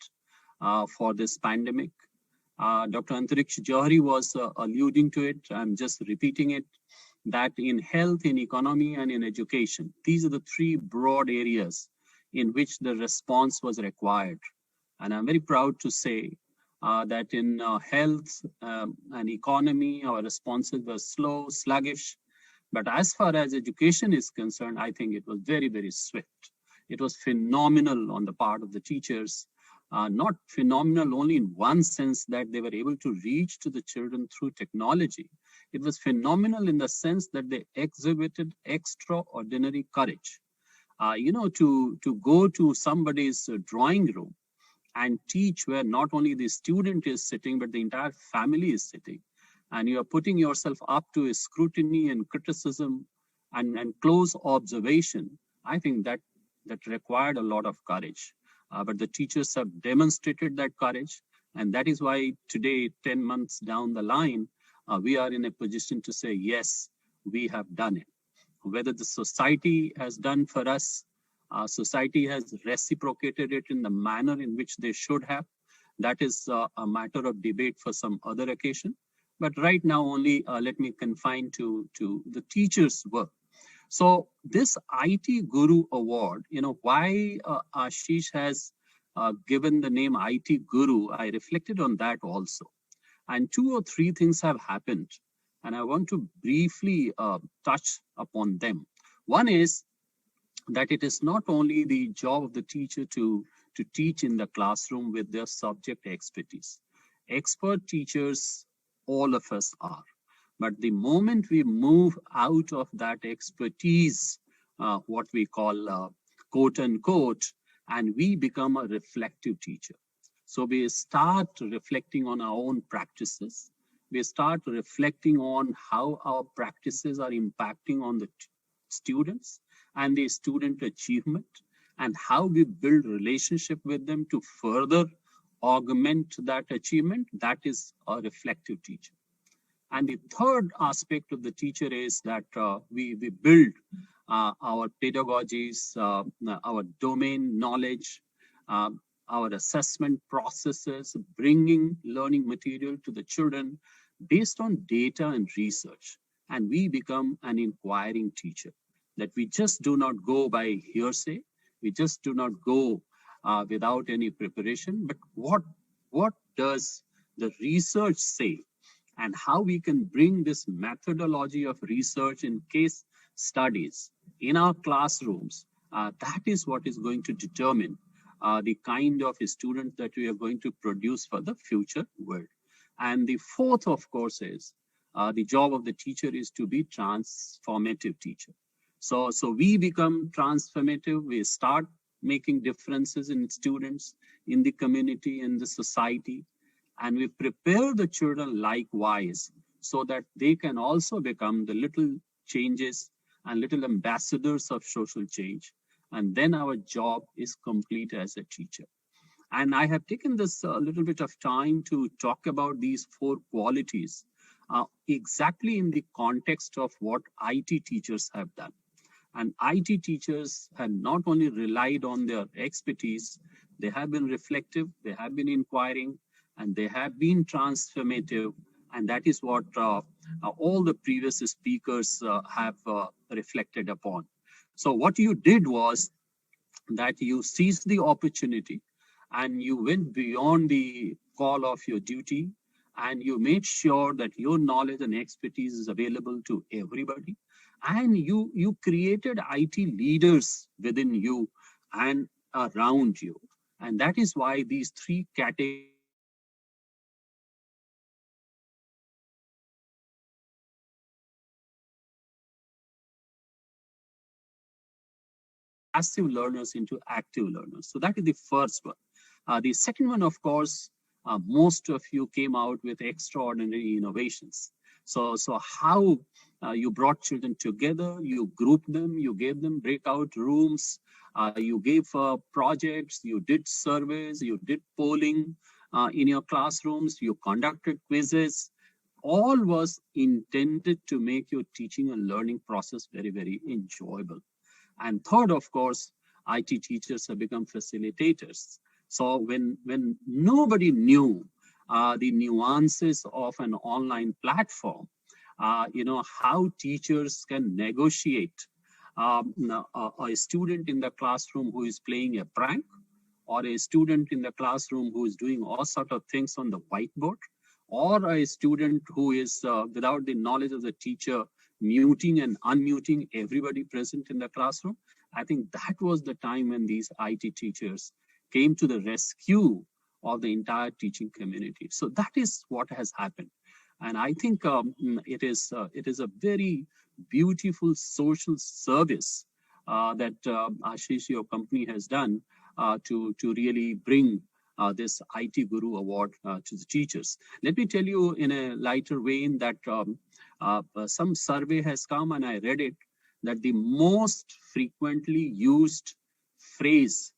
for this pandemic. Dr. Antariksh Johri was alluding to it. I'm just repeating it, that in health, in economy, and in education, these are the 3 broad areas in which the response was required. And I'm very proud to say that in health and economy, our responses were slow, sluggish. But as far as education is concerned, I think it was very, very swift. It was phenomenal on the part of the teachers. Not phenomenal only in one sense that they were able to reach to the children through technology. It was phenomenal in the sense that they exhibited extraordinary courage. To go to somebody's drawing room and teach where not only the student is sitting, but the entire family is sitting. And you are putting yourself up to a scrutiny and criticism and close observation. I think that required a lot of courage. But the teachers have demonstrated that courage. And that is why today, 10 months down the line, we are in a position to say, yes, we have done it. Whether the society has done for us, society has reciprocated it in the manner in which they should have. That is a matter of debate for some other occasion. But right now only let me confine to the teachers' work. So this IT Guru Award, why Ashish has given the name IT Guru, I reflected on that also. And 2 or 3 things have happened. And I want to briefly touch upon them. One is that it is not only the job of the teacher to teach in the classroom with their subject expertise. Expert teachers, all of us are. But the moment we move out of that expertise, what we call quote unquote, and we become a reflective teacher. So we start reflecting on our own practices. We start reflecting on how our practices are impacting on the students and the student achievement, and how we build relationship with them to further augment that achievement. That is a reflective teacher. And the third aspect of the teacher is that we build our pedagogies, our domain knowledge, our assessment processes, bringing learning material to the children based on data and research. And we become an inquiring teacher, that we just do not go by hearsay. We just do not go without any preparation. But what does the research say? and how we can bring this methodology of research in case studies in our classrooms. That is what is going to determine the kind of students that we are going to produce for the future world. And the fourth, of course, is the job of the teacher is to be transformative teacher. So we become transformative. We start making differences in students, in the community, in the society, and we prepare the children likewise so that they can also become the little changes and little ambassadors of social change. And then our job is complete as a teacher. And I have taken this little bit of time to talk about these four qualities exactly in the context of what IT teachers have done. And IT teachers have not only relied on their expertise, they have been reflective, they have been inquiring, and they have been transformative. And that is what all the previous speakers have reflected upon. So what you did was that you seized the opportunity and you went beyond the call of your duty, and you made sure that your knowledge and expertise is available to everybody. And you created IT leaders within you and around you. And that is why these three categories passive learners into active learners. So that is the first one. The second one, of course, most of you came out with extraordinary innovations. So how you brought children together, you grouped them, you gave them breakout rooms, you gave projects, you did surveys, you did polling in your classrooms, you conducted quizzes. All was intended to make your teaching and learning process very, very enjoyable. And third, of course, IT teachers have become facilitators. So when nobody knew the nuances of an online platform, how teachers can negotiate a student in the classroom who is playing a prank, or a student in the classroom who is doing all sorts of things on the whiteboard, or a student who is, without the knowledge of the teacher, muting and unmuting everybody present in the classroom. I think that was the time when these IT teachers came to the rescue of the entire teaching community. So that is what has happened. And I think it is a very beautiful social service that Ashish, your company, has done to really bring this IT Guru Award to the teachers. Let me tell you in a lighter vein that some survey has come, and I read it, that the most frequently used phrase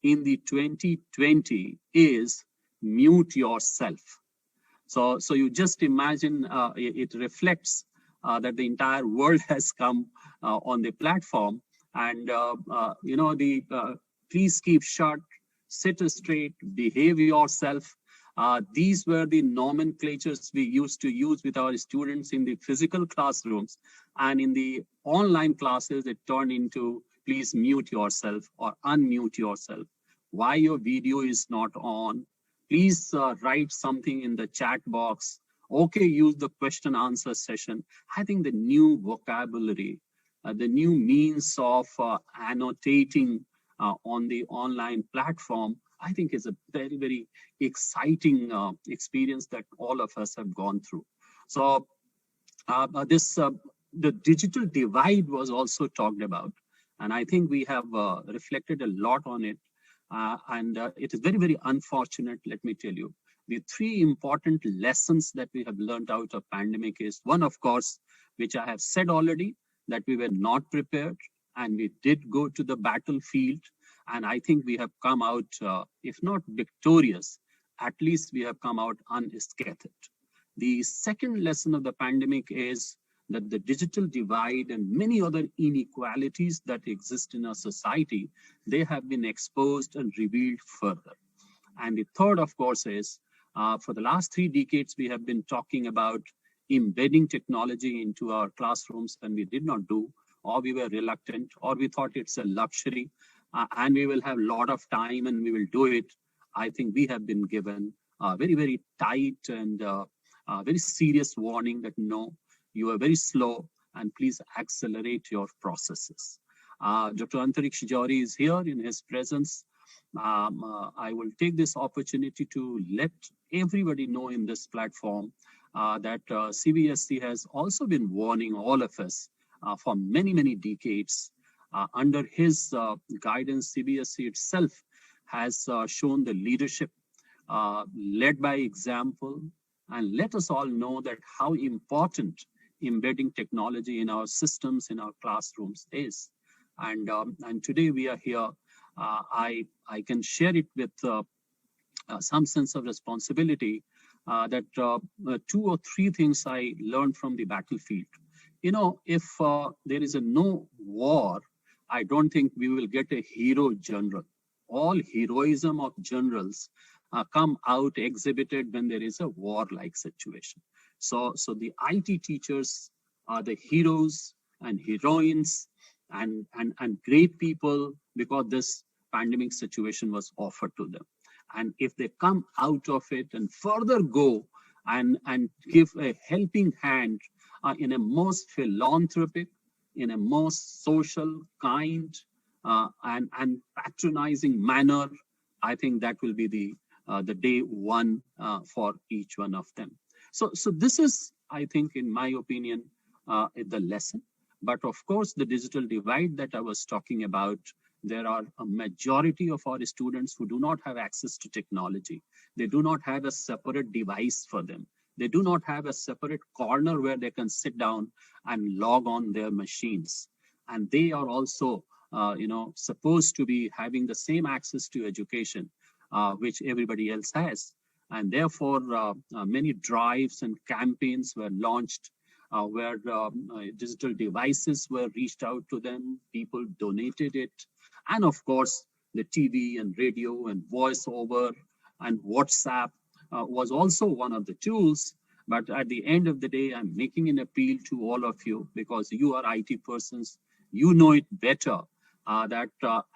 in the 2020 is mute yourself. So you just imagine it reflects that the entire world has come on the platform, and please keep shut, sit straight, behave yourself. These were the nomenclatures we used to use with our students in the physical classrooms, and in the online classes, it turned into please mute yourself or unmute yourself. Why your video is not on? Please write something in the chat box. Okay, use the question answer session. I think the new vocabulary, the new means of annotating on the online platform, I think is a very, very exciting experience that all of us have gone through. So the digital divide was also talked about, and I think we have reflected a lot on it. And it is very, very unfortunate, let me tell you. The three important lessons that we have learned out of pandemic is one, of course, which I have said already, that we were not prepared and we did go to the battlefield. And I think we have come out, if not victorious, at least we have come out unscathed. The second lesson of the pandemic is that the digital divide and many other inequalities that exist in our society, they have been exposed and revealed further. And the third, of course, is for the last 3 decades, we have been talking about embedding technology into our classrooms, and we did not do, or we were reluctant, or we thought it's a luxury, and we will have a lot of time and we will do it. I think we have been given very, very tight and very serious warning that no, you are very slow and please accelerate your processes. Dr. Antariksh Johri is here in his presence. I will take this opportunity to let everybody know in this platform that CBSE has also been warning all of us for many, many decades. Under his guidance, CBSE itself has shown the leadership, led by example, and let us all know that how important embedding technology in our systems, in our classrooms is. And today we are here. I can share it with some sense of responsibility that 2 or 3 things I learned from the battlefield. You know, if there is a no war, I don't think we will get a hero general. All heroism of generals come out exhibited when there is a war-like situation. So the IT teachers are the heroes and heroines and great people because this pandemic situation was offered to them. And if they come out of it and further go and give a helping hand in a most philanthropic, in a most social, kind, and patronizing manner, I think that will be the day one for each one of them. So this is, I think, in my opinion, the lesson. But of course, the digital divide that I was talking about, there are a majority of our students who do not have access to technology. They do not have a separate device for them. They do not have a separate corner where they can sit down and log on their machines. And they are also, supposed to be having the same access to education, which everybody else has. And therefore, many drives and campaigns were launched where digital devices were reached out to them, people donated it. And of course, the TV and radio and voiceover and WhatsApp was also one of the tools. But at the end of the day, I'm making an appeal to all of you because you are IT persons. You know it better that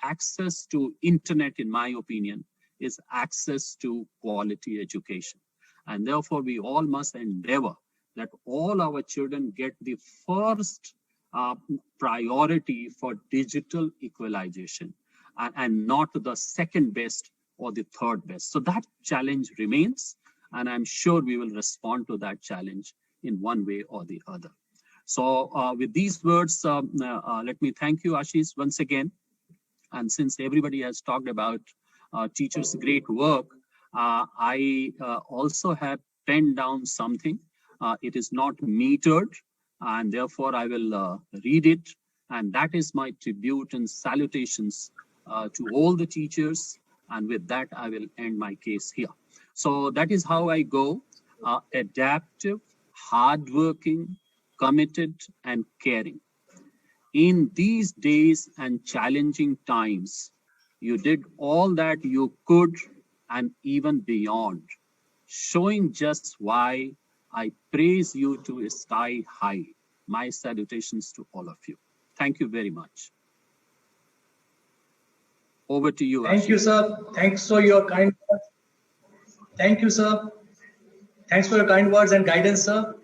access to internet, in my opinion, is access to quality education. And therefore, we all must endeavor that all our children get the first priority for digital equalization and not the second best or the third best. So that challenge remains, and I'm sure we will respond to that challenge in one way or the other. So with these words, let me thank you, Ashish, once again. And since everybody has talked about teachers' great work, I also have penned down something. It is not metered, and therefore I will read it. And that is my tribute and salutations to all the teachers. And with that, I will end my case here. So that is how I go, adaptive, hardworking, committed, and caring. In these days and challenging times, you did all that you could and even beyond, showing just why I praise you to sky high. My salutations to all of you. Thank you very much. Over to you, Thank Ashish. you, sir. Thanks for your kind words. Thank you, sir. Thanks for your kind words and guidance, sir.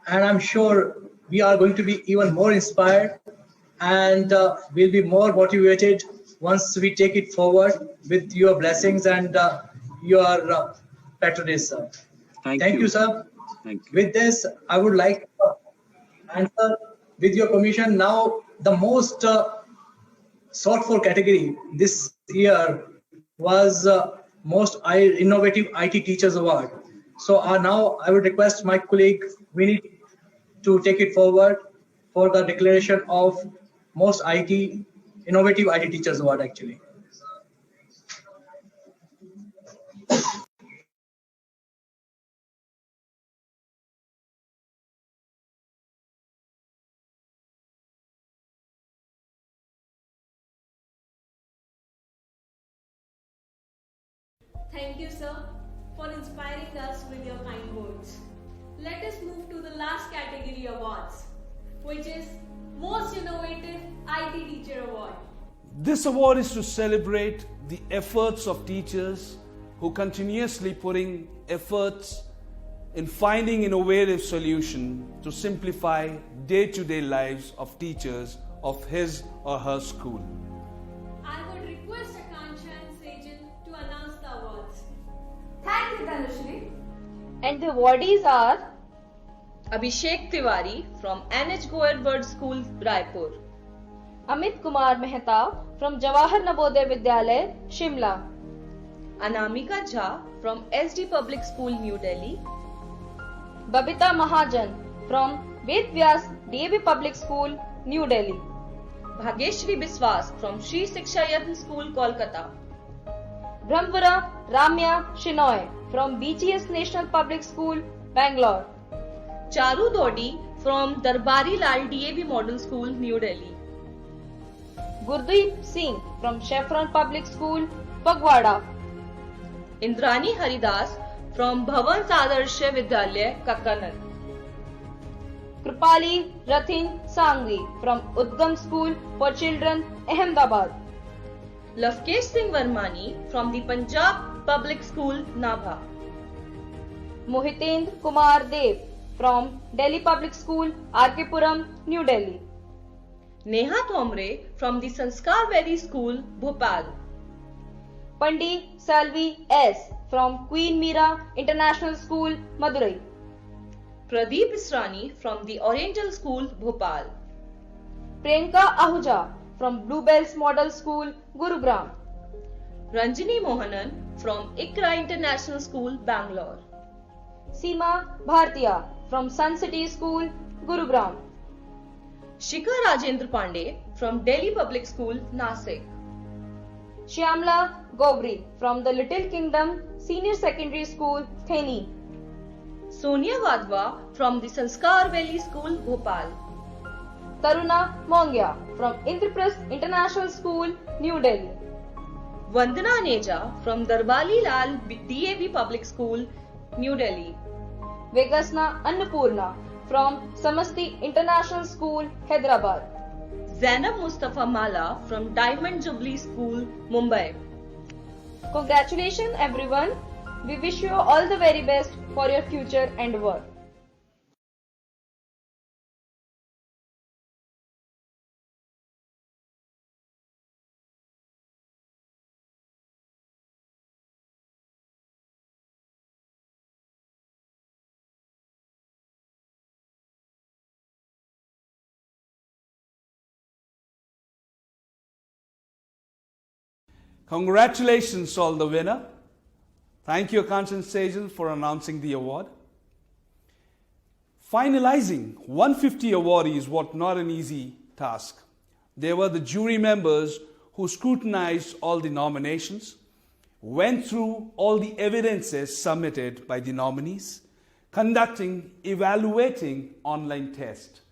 And I'm sure we are going to be even more inspired and we'll be more motivated once we take it forward with your blessings and your patronage, sir. Thank you, sir. Thank you. With this, I would like to answer with your permission. Now, the most sought for category this year was most innovative IT Teachers Award. So now I would request my colleague Vinny to take it forward for the declaration of most innovative IT Teachers Award actually. Thank you, sir, for inspiring us with your kind words. Let us move to the last category awards, which is Most Innovative IT Teacher Award. This award is to celebrate the efforts of teachers who continuously putting efforts in finding innovative solutions to simplify day-to-day lives of teachers of his or her school. I would request Akansha and Sejal to announce the awards. Thank you, Dhanushri. And the awardees are Abhishek Tiwari from NH Goel Bird School, Raipur. Amit Kumar Mehta from Jawahar Navodaya Vidyalaya, Shimla. Anamika Jha from SD Public School, New Delhi. Babita Mahajan from Ved Vyas DAV Public School, New Delhi. Bhageshri Biswas from Shri Shiksha Yatn School, Kolkata. Brahmvara Ramya Shinoy from BGS National Public School, Bangalore. Charu Dodi from Darbari Lal DAV Model School, New Delhi. Gurdeep Singh from Chevron Public School, Pagwada. Indrani Haridas from Bhavan Sadarsha Vidyalaya, Kakkanan. Kripali Rathin Sangvi from Udgam School for Children, Ahmedabad. Lavkesh Singh Varmani from the Punjab Public School, Nabha. Mohitendra Kumar Dev from Delhi Public School, RK Puram, New Delhi. Neha Thomre from the Sanskar Valley School, Bhopal. Pandit Salvi S from Queen Mira International School, Madurai. Pradeep Israni from the Oriental School, Bhopal. Priyanka Ahuja from Bluebells Model School, Gurugram. Ranjini Mohanan from Ikra International School, Bangalore. Seema Bhartiya from Sun City School, Gurugram. Shikha Rajendra Pandey from Delhi Public School, Nasik. Shyamla Gobri from the Little Kingdom Senior Secondary School, Theni. Sonia Wadhwa from the Sanskar Valley School, Bhopal. Taruna Mongia from Indraprasth International School, New Delhi. Vandana Neja from Darbali Lal DAV Public School, New Delhi. Vegasna Annapurna from Samasti International School, Hyderabad. Zainab Mustafa Mala from Diamond Jubilee School, Mumbai. Congratulations everyone. We wish you all the very best for your future and work. Congratulations all the winner. Thank you, Akansha and Sejal, for announcing the award. Finalizing 150 awardees was not an easy task. There were the jury members who scrutinized all the nominations, went through all the evidences submitted by the nominees, conducting, evaluating online tests.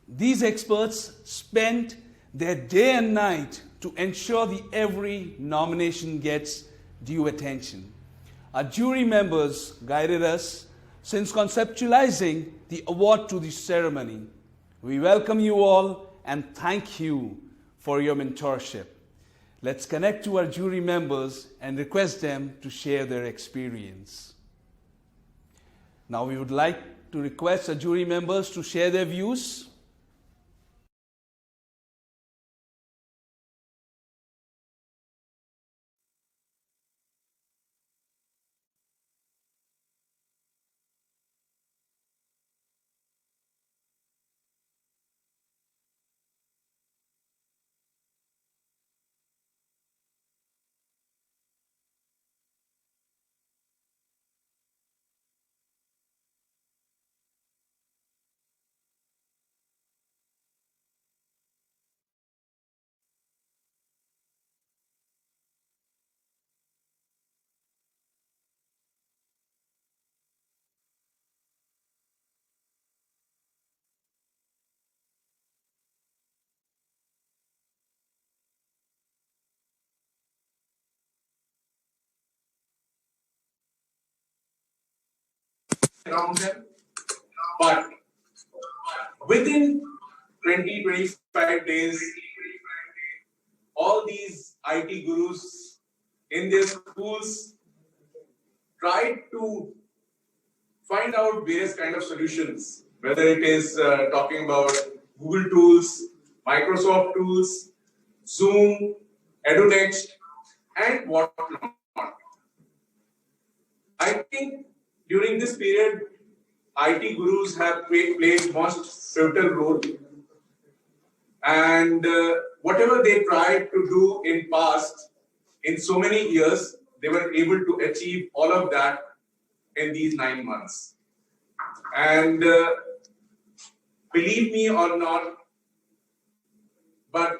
These experts spent their day and night to ensure that every nomination gets due attention. Our jury members guided us since conceptualizing the award to the ceremony. We welcome you all and thank you for your mentorship. Let's connect to our jury members and request them to share their experience. Now we would like to request our jury members to share their views. Around them, but within 20-25 days, all these IT gurus in their schools tried to find out various kind of solutions, whether it is talking about Google tools, Microsoft tools, Zoom, EduNext, and whatnot. I think during this period, IT gurus have played most pivotal role, and whatever they tried to do in past, in so many years, they were able to achieve all of that in these 9 months. And believe me or not, but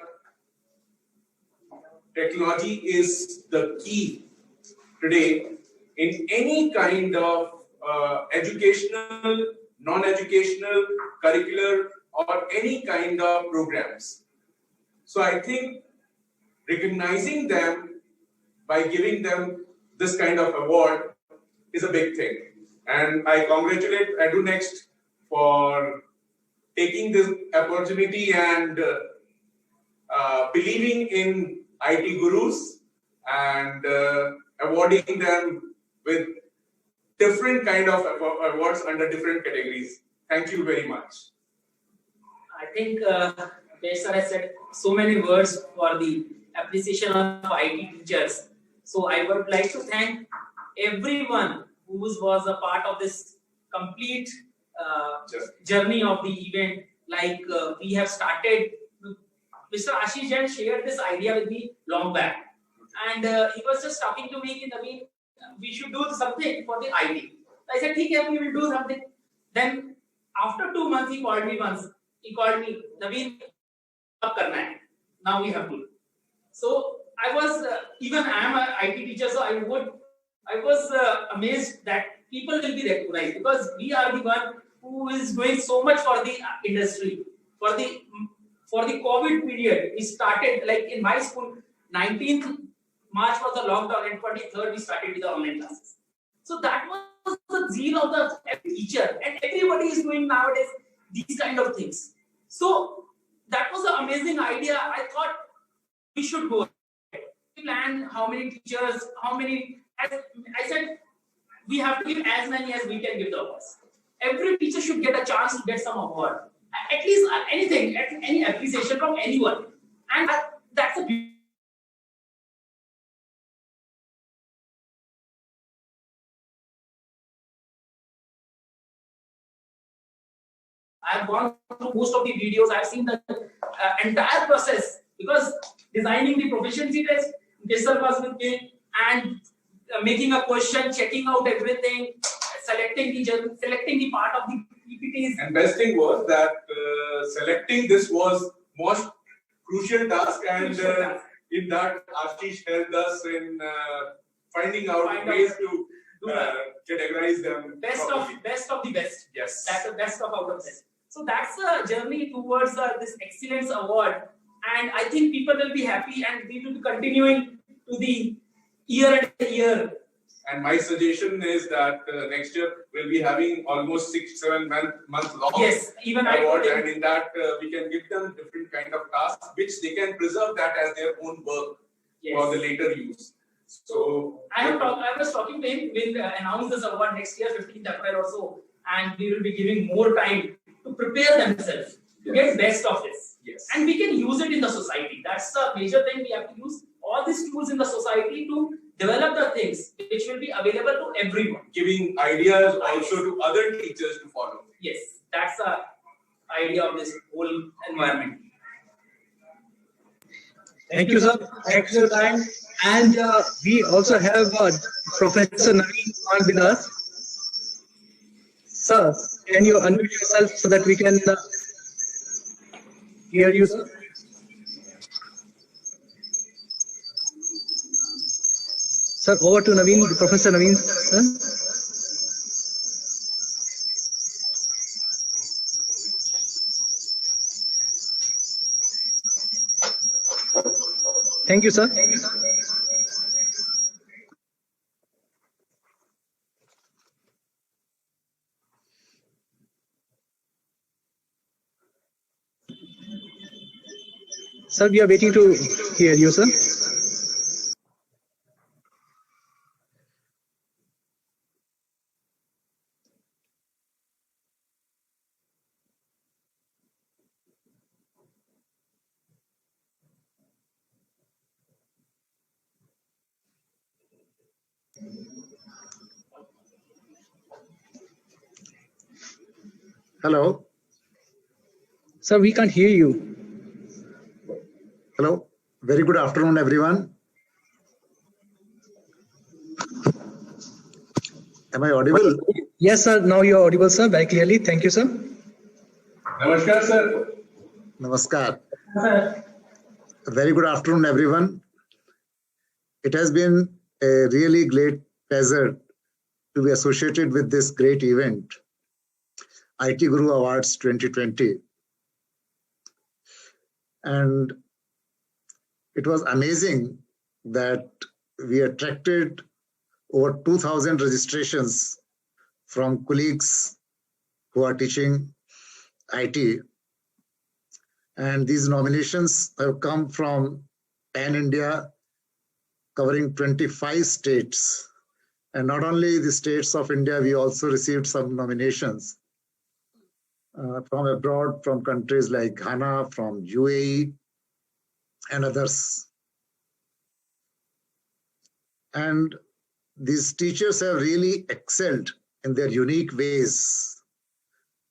technology is the key today in any kind of educational, non-educational, curricular, or any kind of programs. So I think recognizing them by giving them this kind of award is a big thing. And I congratulate EduNext for taking this opportunity and believing in IT gurus and awarding them with different kind of awards under different categories. Thank you very much. I think Sir has said so many words for the appreciation of IT teachers. So I would like to thank everyone who was a part of this complete journey of the event. Like we have started, Mr. Ashish Jain shared this idea with me long back. And he was just talking to me, Naveen, we should do something for the IT. I said, okay, we will do something. Then after 2 months, he called me once. He called me, Naveen, now we have to. So I was, even I am an IT teacher, so I was amazed that people will be recognized because we are the one who is doing so much for the industry. For the COVID period, we started, like in my school, 19th March was the lockdown and 23rd we started with the online classes. So that was the zeal of the every teacher, and everybody is doing nowadays these kind of things. So that was an amazing idea. I thought we should go. We plan how many teachers, how many. As I said, we have to give as many as we can give the awards. Every teacher should get a chance to get some award. At least anything, any appreciation from anyone. And that's a I've gone through most of the videos. I've seen the entire process because designing the proficiency test, Sir was with me, and making a question, checking out everything, selecting the part of the PPTs. And best thing was that selecting this was most crucial task, and in that Ashish helped us in finding out ways to categorize them. Best of the best. Yes. That's the best of out of best. So that's a journey towards this excellence award, and I think people will be happy, and we will be continuing to the year and year. And my suggestion is that next year we'll be having almost 6-7 months long award, and in that we can give them different kind of tasks which they can preserve that as their own work for the later use. So I was talking to him. We'll announce this award next year, 15th April or so, and we will be giving more time to prepare themselves to get best of this. Yes. And we can use it in the society. That's the major thing. We have to use all these tools in the society to develop the things which will be available to everyone. Giving ideas also to other teachers to follow. Yes, that's the idea of this whole environment. Thank you, sir. Thanks for your time. And we also have Professor Naveen on with us. Sir, can you unmute yourself so that we can hear you, sir? Sir, over to Naveen, Professor Naveen, sir. Thank you, sir. Sir, we are waiting to hear you, sir. Hello. Sir, we can't hear you. Hello. Very good afternoon, everyone. Am I audible? Yes, sir. Now you're audible, sir, very clearly. Thank you, sir. Namaskar, sir. Namaskar. A very good afternoon, everyone. It has been a really great pleasure to be associated with this great event, IT Guru Awards 2020. And it was amazing that we attracted over 2,000 registrations from colleagues who are teaching IT. And these nominations have come from Pan India, covering 25 states. And not only the states of India, we also received some nominations from abroad, from countries like Ghana, from UAE, and others. And these teachers have really excelled in their unique ways.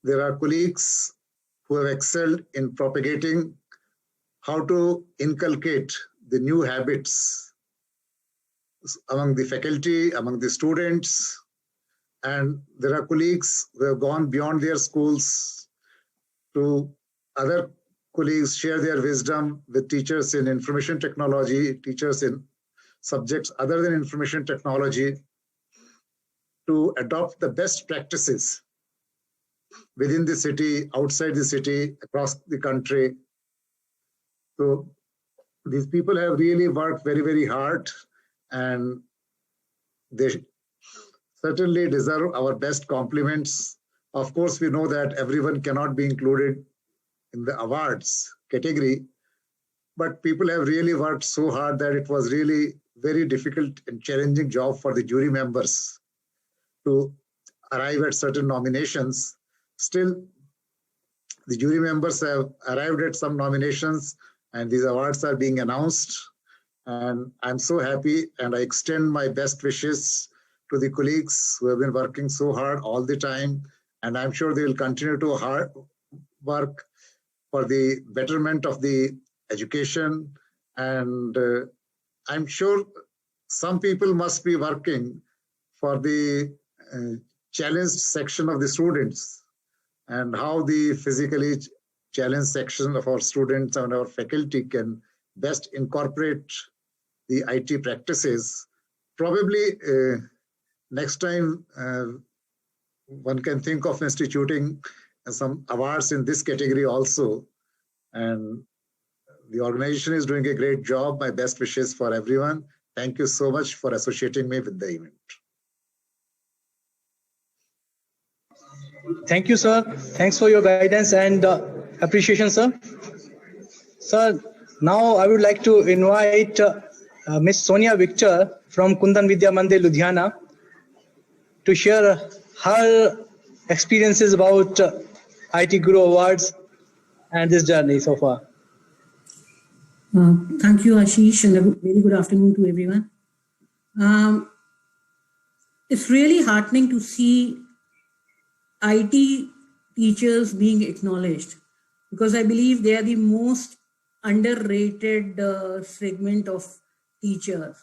There are colleagues who have excelled in propagating how to inculcate the new habits among the faculty, among the students. And there are colleagues who have gone beyond their schools to other colleagues, share their wisdom with teachers in information technology, teachers in subjects other than information technology, to adopt the best practices within the city, outside the city, across the country. So these people have really worked very, very hard, and they certainly deserve our best compliments. Of course, we know that everyone cannot be included in the awards category, but people have really worked so hard that it was really very difficult and challenging job for the jury members to arrive at certain nominations. Still, the jury members have arrived at some nominations, and these awards are being announced. And I'm so happy, and I extend my best wishes to the colleagues who have been working so hard all the time. And I'm sure they will continue to hard work for the betterment of the education. And I'm sure some people must be working for the challenged section of the students, and how the physically challenged section of our students and our faculty can best incorporate the IT practices. Probably next time one can think of instituting some awards in this category also. And the organization is doing a great job. My best wishes for everyone. Thank you so much for associating me with the event. Thank you, sir. Thanks for your guidance and appreciation, sir. Sir, now I would like to invite Ms. Sonia Victor from Kundan Vidya Mandir, Ludhiana, to share her experiences about IT Guru Awards and this journey so far. Thank you, Ashish, and a very good afternoon to everyone. It's really heartening to see IT teachers being acknowledged, because I believe they are the most underrated segment of teachers.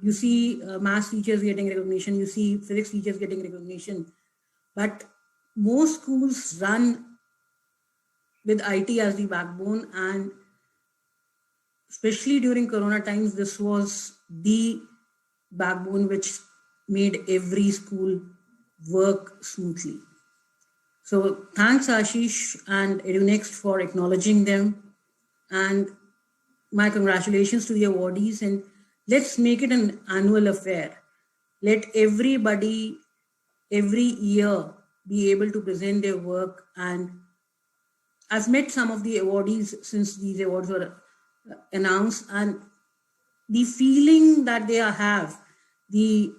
You see math teachers getting recognition, you see physics teachers getting recognition, but most schools run with IT as the backbone, and especially during Corona times, this was the backbone which made every school work smoothly. So thanks, Ashish and EduNext, for acknowledging them, and my congratulations to the awardees. And let's make it an annual affair. Let everybody every year be able to present their work. And I've met some of the awardees since these awards were announced, and the feeling that they have, the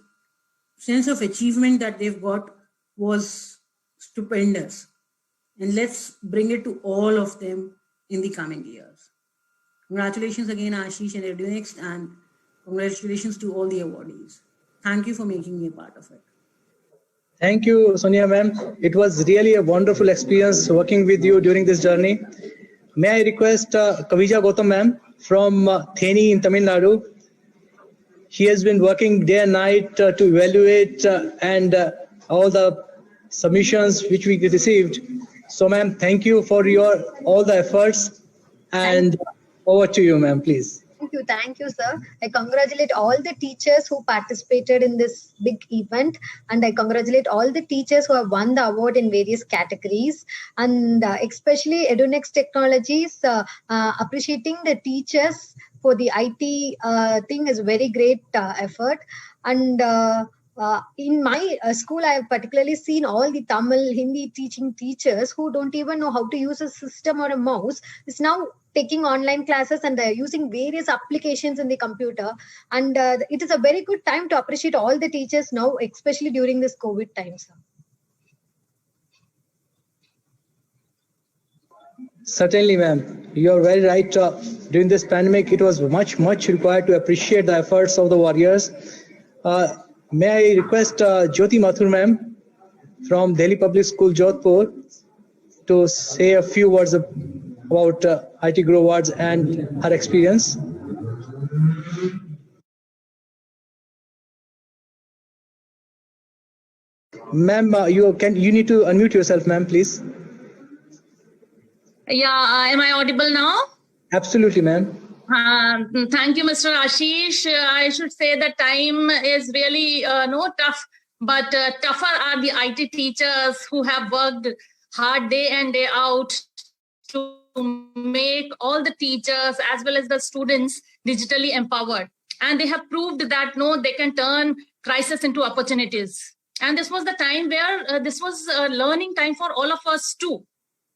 sense of achievement that they've got was stupendous. And let's bring it to all of them in the coming years. Congratulations again, Ashish and EduNext, and congratulations to all the awardees. Thank you for making me a part of it. Thank you, Sonia ma'am. It was really a wonderful experience working with you during this journey. May I request Kavija Gautam ma'am from Theni in Tamil Nadu. She has been working day and night to evaluate and all the submissions which we received. So ma'am, thank you for all the efforts, and over to you ma'am, please. Thank you, sir. I congratulate all the teachers who participated in this big event, and I congratulate all the teachers who have won the award in various categories, and especially EduNext Technologies, appreciating the teachers for the IT thing is very great effort. And in my school, I have particularly seen all the Tamil, Hindi teaching teachers who don't even know how to use a system or a mouse is now taking online classes, and they're using various applications in the computer. And it is a very good time to appreciate all the teachers now, especially during this COVID times. Certainly, ma'am. You are very right. During this pandemic, it was much required to appreciate the efforts of the warriors. May I request Jyoti Mathur ma'am from Delhi Public School, Jodhpur, to say a few words about IT Guru Awards and her experience. Ma'am, you need to unmute yourself, ma'am, please. Yeah, am I audible now? Absolutely, ma'am. Thank you, Mr. Ashish. I should say the time is really tough, but tougher are the IT teachers who have worked hard day and day out to make all the teachers as well as the students digitally empowered. And they have proved that they can turn crisis into opportunities. And this was the time where this was a learning time for all of us too.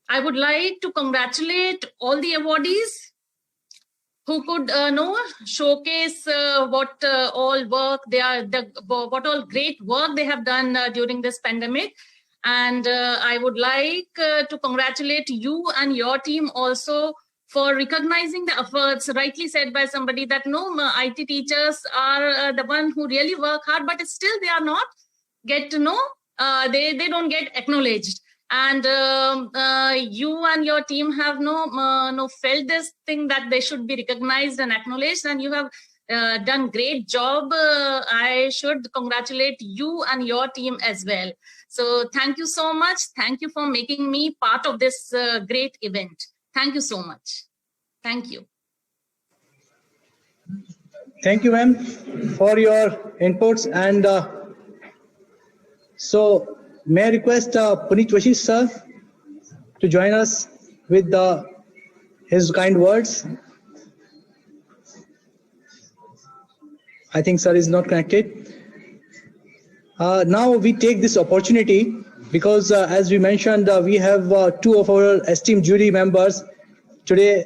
I would like to congratulate all the awardees who could showcase what all great work they have done during this pandemic. And I would like to congratulate you and your team also for recognizing the efforts. Rightly said by somebody that IT teachers are the one who really work hard, but still they are not get to know, they don't get acknowledged. And you and your team have felt this thing that they should be recognized and acknowledged, and you have done great job. I should congratulate you and your team as well. So thank you so much. Thank you for making me part of this great event. Thank you so much. Thank you. Thank you, ma'am, for your inputs. And so may I request Puneet Vashish sir to join us with his kind words. I think sir is not connected. Now we take this opportunity because as we mentioned, we have two of our esteemed jury members today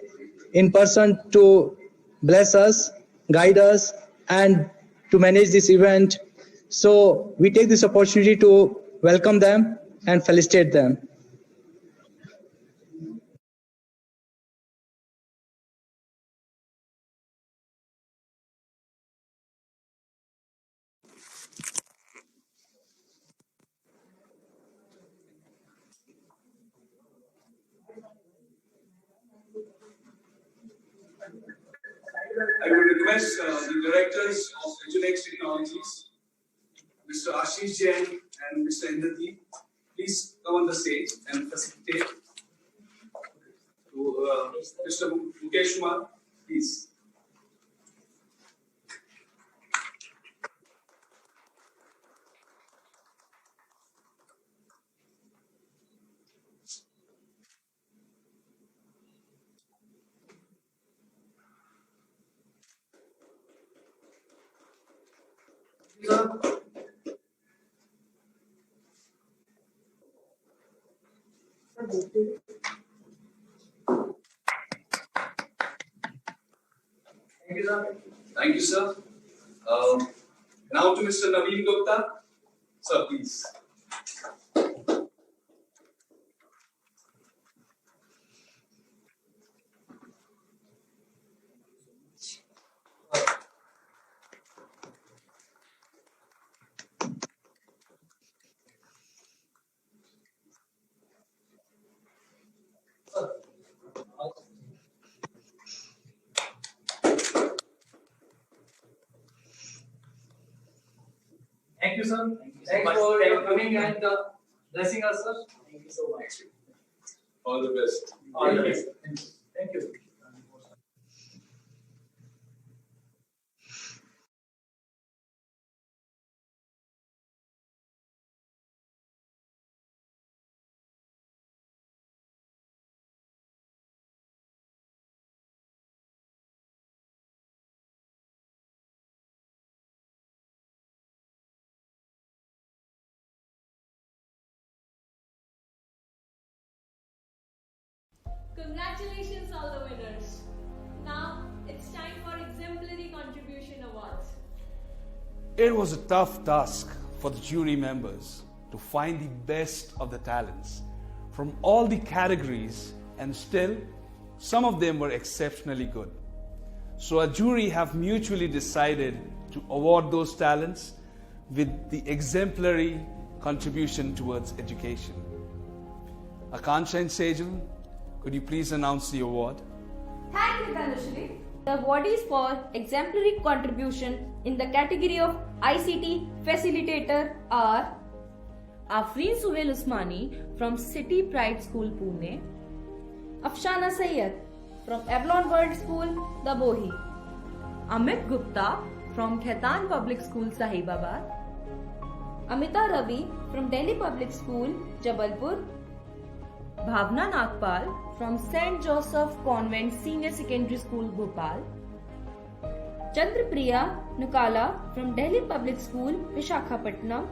in person to bless us, guide us, and to manage this event. So we take this opportunity to welcome them and felicitate them. I would request the directors of EduNext Technologies, Mr. Ashish Jain and Mr. Indradeep, please come on the stage and facilitate. To Mr. Mukesh Kumar, please. Thank you, sir. Now to Mr. Naveen Gupta. Sir, please. Thank you, sir. Thanks for your coming and blessing us, sir. Thank you so much. All the best. All the best. Thank you. Congratulations all the winners. Now it's time for Exemplary Contribution Awards. It was a tough task for the jury members to find the best of the talents from all the categories, and still some of them were exceptionally good. So a jury have mutually decided to award those talents with the exemplary contribution towards education. Akansha and Sejal, could you please announce the award? Thank you, Dhanushri. The award is for exemplary contribution in the category of ICT facilitator are Afreen Suhail Usmani from City Pride School, Pune, Afshana Sayyed from Avalon World School, Dabohi, Amit Gupta from Khaitan Public School, Sahibabad, Amita Ravi from Delhi Public School, Jabalpur, Bhavna Nagpal from St. Joseph Convent Senior Secondary School, Bhopal, Chandrapriya Nukala from Delhi Public School, Vishakhapatnam,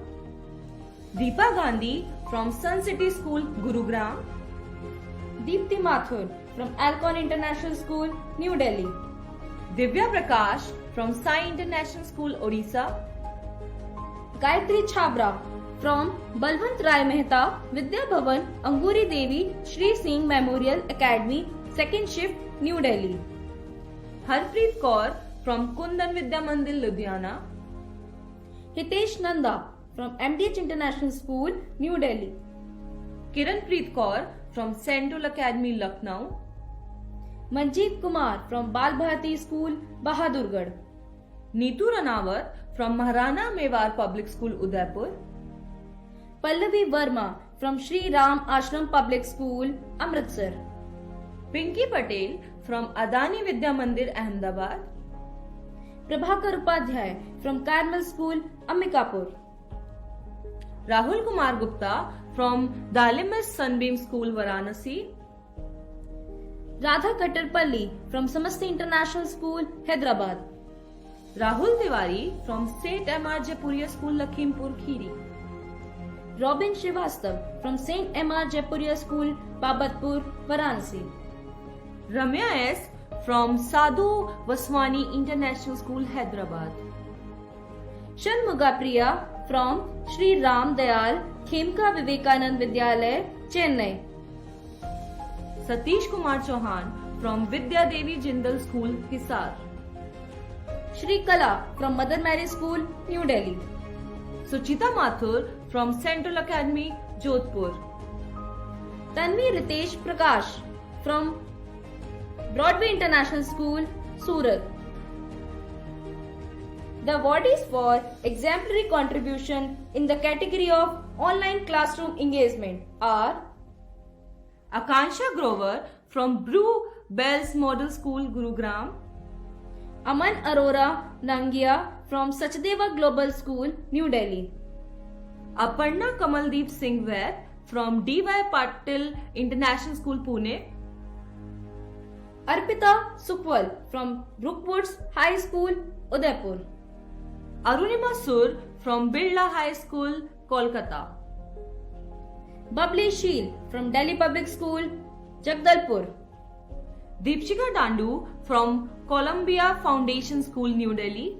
Deepa Gandhi from Sun City School, Gurugram, Deepti Mathur from Alcon International School, New Delhi, Divya Prakash from Sai International School, Odisha, Gayatri Chhabra from Balwant Rai Mehta Vidya Bhavan Anguri Devi Shri Singh Memorial Academy, Second Shift, New Delhi, Harpreet Kaur from Kundan Vidya Mandir, Ludhiana, Hitesh Nanda from MDH International School, New Delhi, Kiran Preet Kaur from Central Academy, Lucknow, Manjeet Kumar from Bal Bharati School, Bahadurgarh, Neetu Ranawat from Maharana Mewar Public School, Udaipur, Pallavi Verma from Shri Ram Ashram Public School, Amritsar, Pinky Patel from Adani Vidya Mandir, Ahmedabad, Prabhakar Upadhyay from Carmel School, Ambikapur, Rahul Kumar Gupta from Dalimis Sunbeam School, Varanasi, Radha Kattarpalli from Samasti International School, Hyderabad, Rahul Tiwari from St. M.R. Jaipuria School, Lakhimpur Kheri, Robin Srivastav from St. M.R. Jaipuria School, Babatpur, Varanasi, Ramya S. from Sadhu Vaswani International School, Hyderabad, Shanmuga Priya from Shri Ram Dayal Khemka Vivekanand Vidyalaya, Chennai, Satish Kumar Chauhan from Vidya Devi Jindal School, Hisar, Shri Kala from Mother Mary School, New Delhi, Suchita Mathur from Central Academy, Jodhpur, Tanvi Ritesh Prakash from Broadway International School, Surat. The award is for exemplary contribution in the category of online classroom engagement are Akansha Grover from Brew Bells Model School, Gurugram, Aman Arora Nangia from Sachdeva Global School, New Delhi, Aparna Kamaldeep Singh Vaid from D.Y. Patil International School, Pune, Arpita Sukwal from Brookwoods High School, Udaipur, Arunima Sur from Birla High School, Kolkata, Babli Sheel from Delhi Public School, Jagdalpur, Deepshika Dandu from Columbia Foundation School, New Delhi,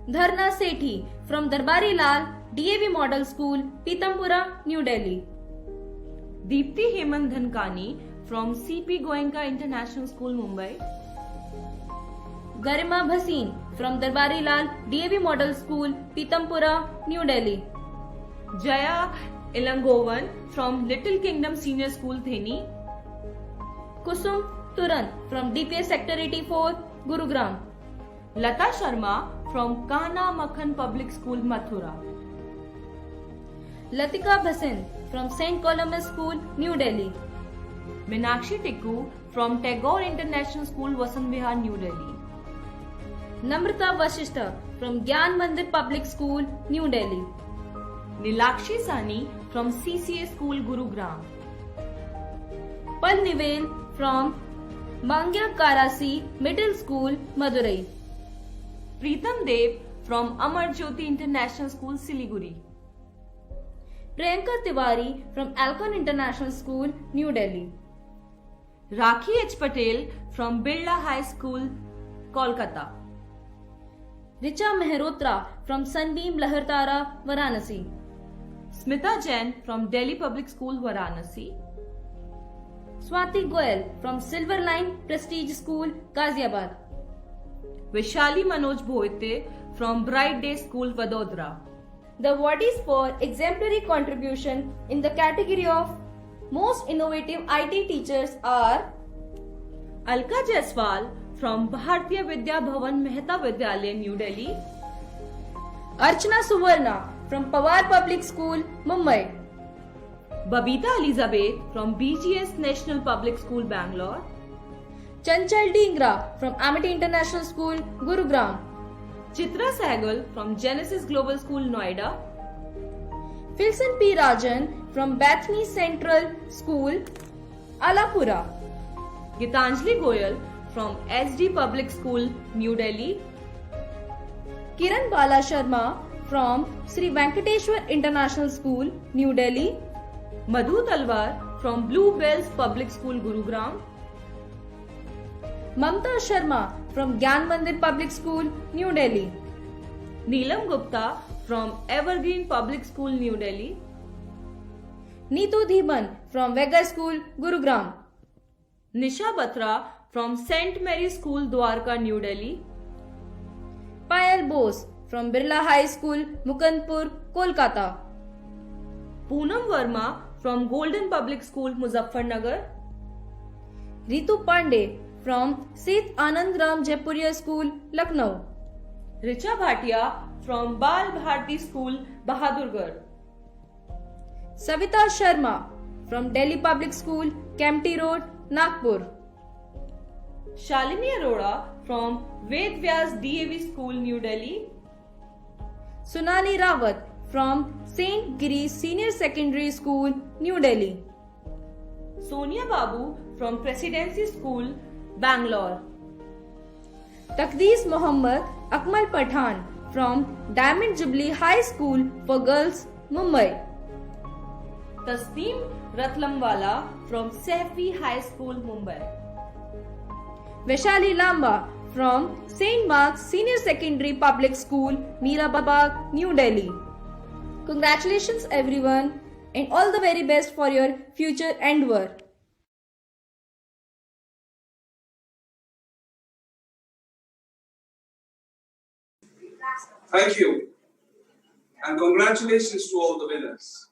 Dharna Sethi from Darbari Lal DAV Model School, Pitampura, New Delhi, Deepti Hemant Dhankani from CP Goenka International School, Mumbai, Garima Bhasin from Darbari Lal DAV Model School, Pitampura, New Delhi, Jaya Ilangovan from Little Kingdom Senior School, Theni, Kusum Turan from DPS Sector 84, Gurugram, Lata Sharma from Kana Makhan Public School, Mathura. Latika Bhasin from St. Columbus School, New Delhi. Meenakshi Tikku from Tagore International School, Vasant Vihar, New Delhi. Namrata Vashishta from Gyan Mandir Public School, New Delhi. Nilakshi Sani from CCA School, Gurugram. Pal Nivel from Mangya Karasi Middle School, Madurai. Pritam Dev from Amar Jyoti International School, Siliguri. Priyanka Tiwari from Alcon International School, New Delhi. Rakhi H. Patel from Birla High School, Kolkata. Richa Mehrotra from Sunbeam Lahartara, Varanasi. Smita Jain from Delhi Public School, Varanasi. Swati Goyal from Silver Line Prestige School, Ghaziabad. Vishali Manoj Bhoite from Bright Day School, Vadodara. The awardees for exemplary contribution in the category of Most Innovative IT Teachers are Alka Jaiswal from Bharatiya Vidya Bhavan Mehta Vidyalaya, New Delhi. Archana Suvarna from Pawar Public School, Mumbai. Babita Elizabeth from BGS National Public School, Bangalore. Chanchal Dhingra from Amity International School, Gurugram. Chitra Sehgal from Genesis Global School, Noida. Filson P. Rajan from Bethany Central School, Alapura. Gitanjali Goyal from SD Public School, New Delhi. Kiran Bala Sharma from Sri Venkateshwar International School, New Delhi. Madhu Talwar from Blue Bells Public School, Gurugram. Mamta Sharma from Gyan Mandir Public School, New Delhi. Neelam Gupta from Evergreen Public School, New Delhi. Neetu Dhiman from Vega School, Gurugram. Nisha Batra from St. Mary's School, Dwarka, New Delhi. Payal Bose from Birla High School, Mukandpur, Kolkata. Poonam Verma from Golden Public School, Muzaffarnagar. Ritu Pandey from Seth Anand Ram Jaipuria School, Lucknow. Richa Bhatia from Bal Bharti School, Bahadurgarh. Savita Sharma from Delhi Public School, Kempty Road, Nagpur. Shalini Arora from Ved Vyas DAV School, New Delhi. Sunali Rawat from St. Girish Senior Secondary School, New Delhi. Sonia Babu from Presidency School, Bangalore. Takdees Mohammad Akmal Pathan from Diamond Jubilee High School for Girls, Mumbai. Tasneem Ratlamwala from Sehfi High School, Mumbai. Vaishali Lamba from St. Mark's Senior Secondary Public School, Meerabad, New Delhi. Congratulations everyone and all the very best for your future endeavor. Thank you. And congratulations to all the winners.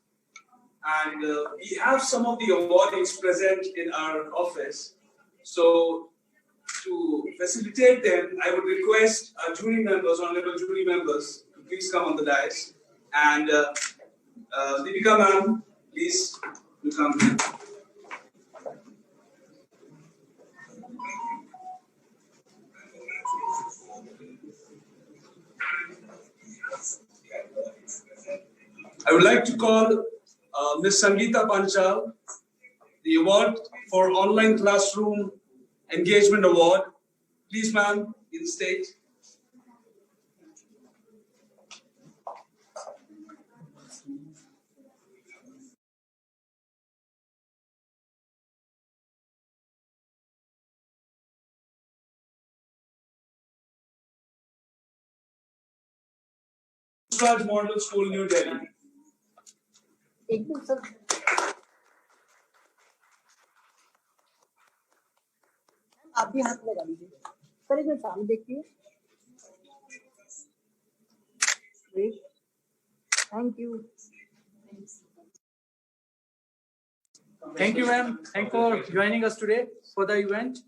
And we have some of the awardees present in our office. So to facilitate them, I would request our jury members, honorable jury members, to please come on the dais. And Deepika ma'am, please, you come here. I would like to call Ms. Sangeeta Panchal, the award for Online Classroom Engagement Award. Please, ma'am, in stage. Raj Model School, New Delhi. आप भी हाथ लगा लीजिए sir, एक minute सामने देखिए। Thank you. Thank you, ma'am. Thanks for joining us today for the event.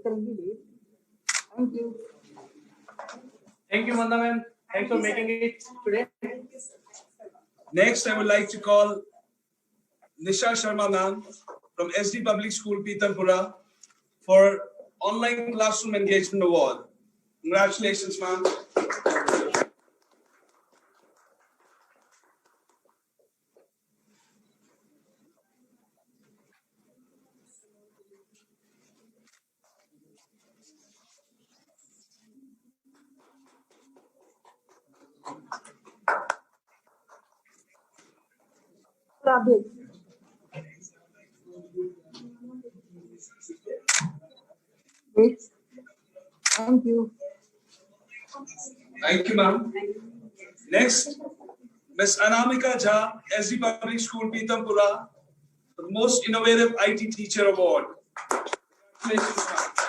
currently late. Thank you. Thank you, Manda ma'am. Thanks for making it today. Next, I would like to call Nisha Sharma ma'am from SD Public School, Pitampura for Online Classroom Engagement Award. Congratulations, ma'am. Rabik. Wait. Thank you. Thank you, ma'am. Next, Ms. Anamika Jha, SD Public School, Pitampura, for the Most Innovative IT Teacher Award. Congratulations, ma'am.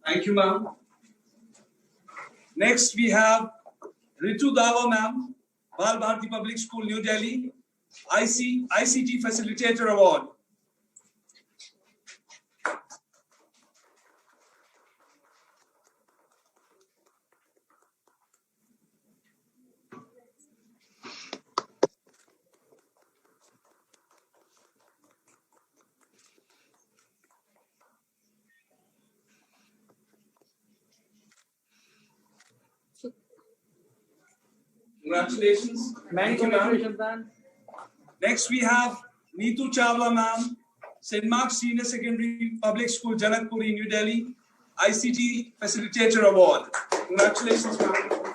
Thank you, ma'am. Next, we have Ritu Dawa, ma'am, Bal Bharati Public School, New Delhi, ICT Facilitator Award. Congratulations. Many congratulations, ma'am. Next, we have Neetu Chawla, ma'am, St. Mark's Senior Secondary Public School, Janakpuri, New Delhi, ICT Facilitator Award. Congratulations, ma'am.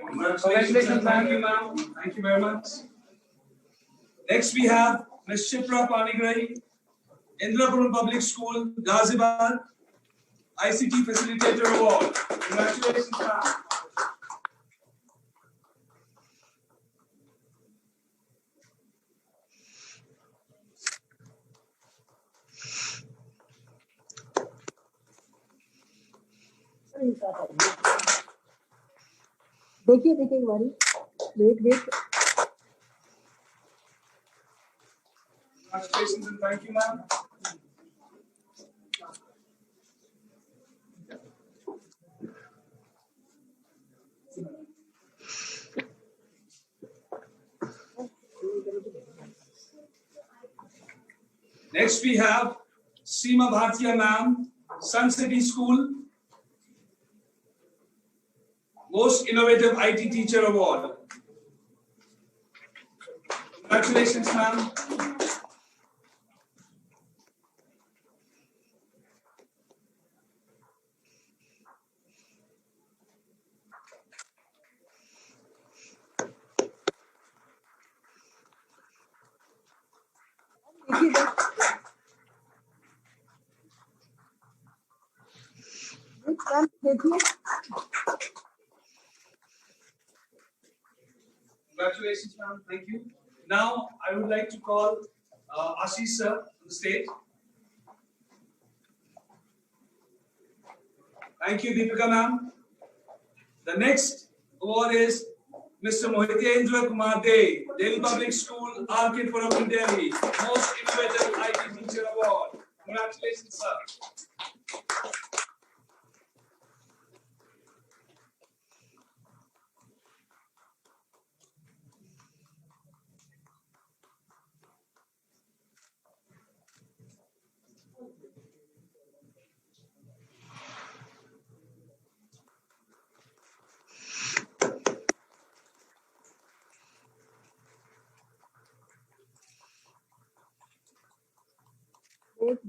Congratulations, thank you, ma'am. Thank you very much. Next, we have Ms. Shipra Panigrahi, Indrapuram Public School, Ghaziabad, ICT Facilitator Award. Congratulations, ma'am. देखिए देखिए एक बारी wait wait Congratulations and thank you, ma'am. Next, we have Seema Bhatia, ma'am, Sun City School, Most Innovative IT Teacher Award. Congratulations, ma'am. Congratulations, ma'am. Thank you. Now, I would like to call Ashish sir to the stage. Thank you, Deepika ma'am. The next award is Mr. Mohitendra Kumar Dey, Delhi Public School, Arcade-Puram, Delhi, Most Innovative IT Teacher Award. Congratulations, sir.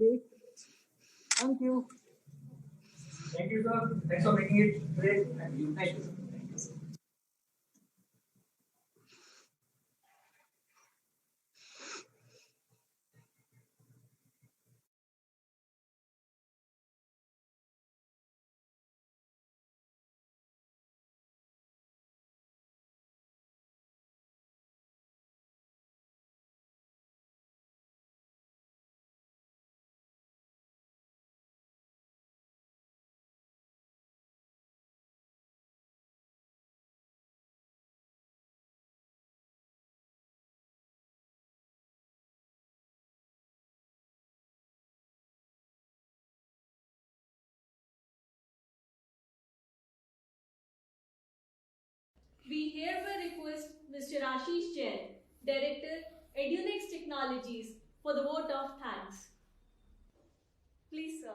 today. Thank you. Thank you, sir. Thanks for making it great and unite. We hereby request Mr. Ashish Jain, Director, EduNext Technologies, for the vote of thanks. Please, sir.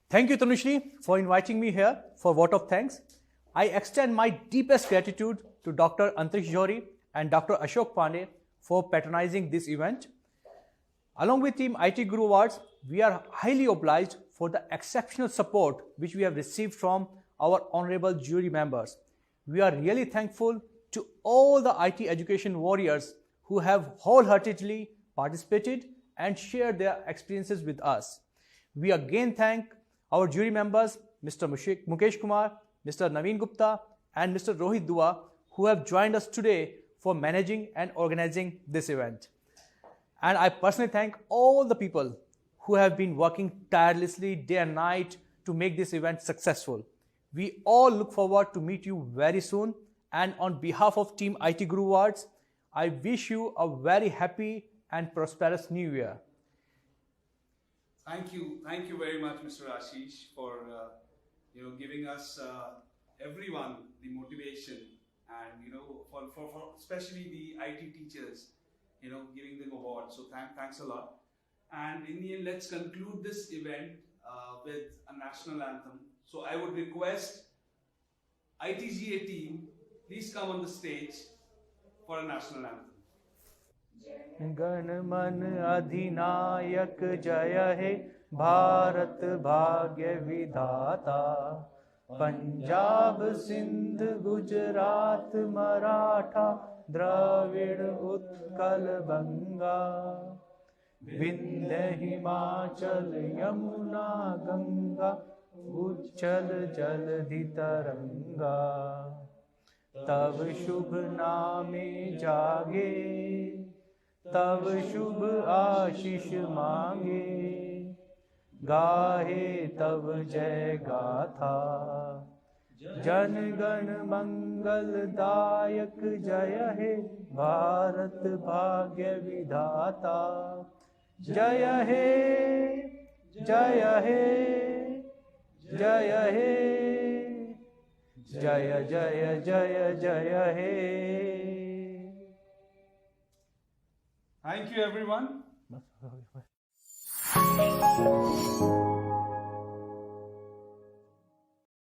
Thank you, Tanushree, for inviting me here for vote of thanks. I extend my deepest gratitude to Dr. Antariksh Johri and Dr. Ashok Pandey for patronizing this event. Along with Team IT Guru Awards, we are highly obliged for the exceptional support which we have received from our honorable jury members. We are really thankful to all the IT education warriors who have wholeheartedly participated and shared their experiences with us. We again thank our jury members, Mr. Mukesh Kumar, Mr. Naveen Gupta, and Mr. Rohit Dua, who have joined us today for managing and organizing this event. And I personally thank all the people who have been working tirelessly day and night to make this event successful. We all look forward to meet you very soon. And on behalf of Team IT Guru Awards, I wish you a very happy and prosperous New Year. Thank you very much, Mr. Ashish, for giving us everyone the motivation, and for especially the IT teachers, giving them awards. So thanks a lot. And in the end, let's conclude this event with a national anthem. So I would request ITGA team, please come on the stage for a national anthem. गण मन अधिनायक जय हे भारत भाग्य विधाता पंजाब सिंध गुजरात मराठा द्रविड़ उत्कल बंगा विंध्य हिमाचल यमुना गंगा उच्चल जलधि तरंगा तब शुभ नामे जागे तब शुभ आशीष मांगे गाहे तब जय गाथा जन गण मंगल दायक जय हे भारत भाग्य विधाता जय हे जय हे जय हे जय जय जय जय हे. Thank you, everyone.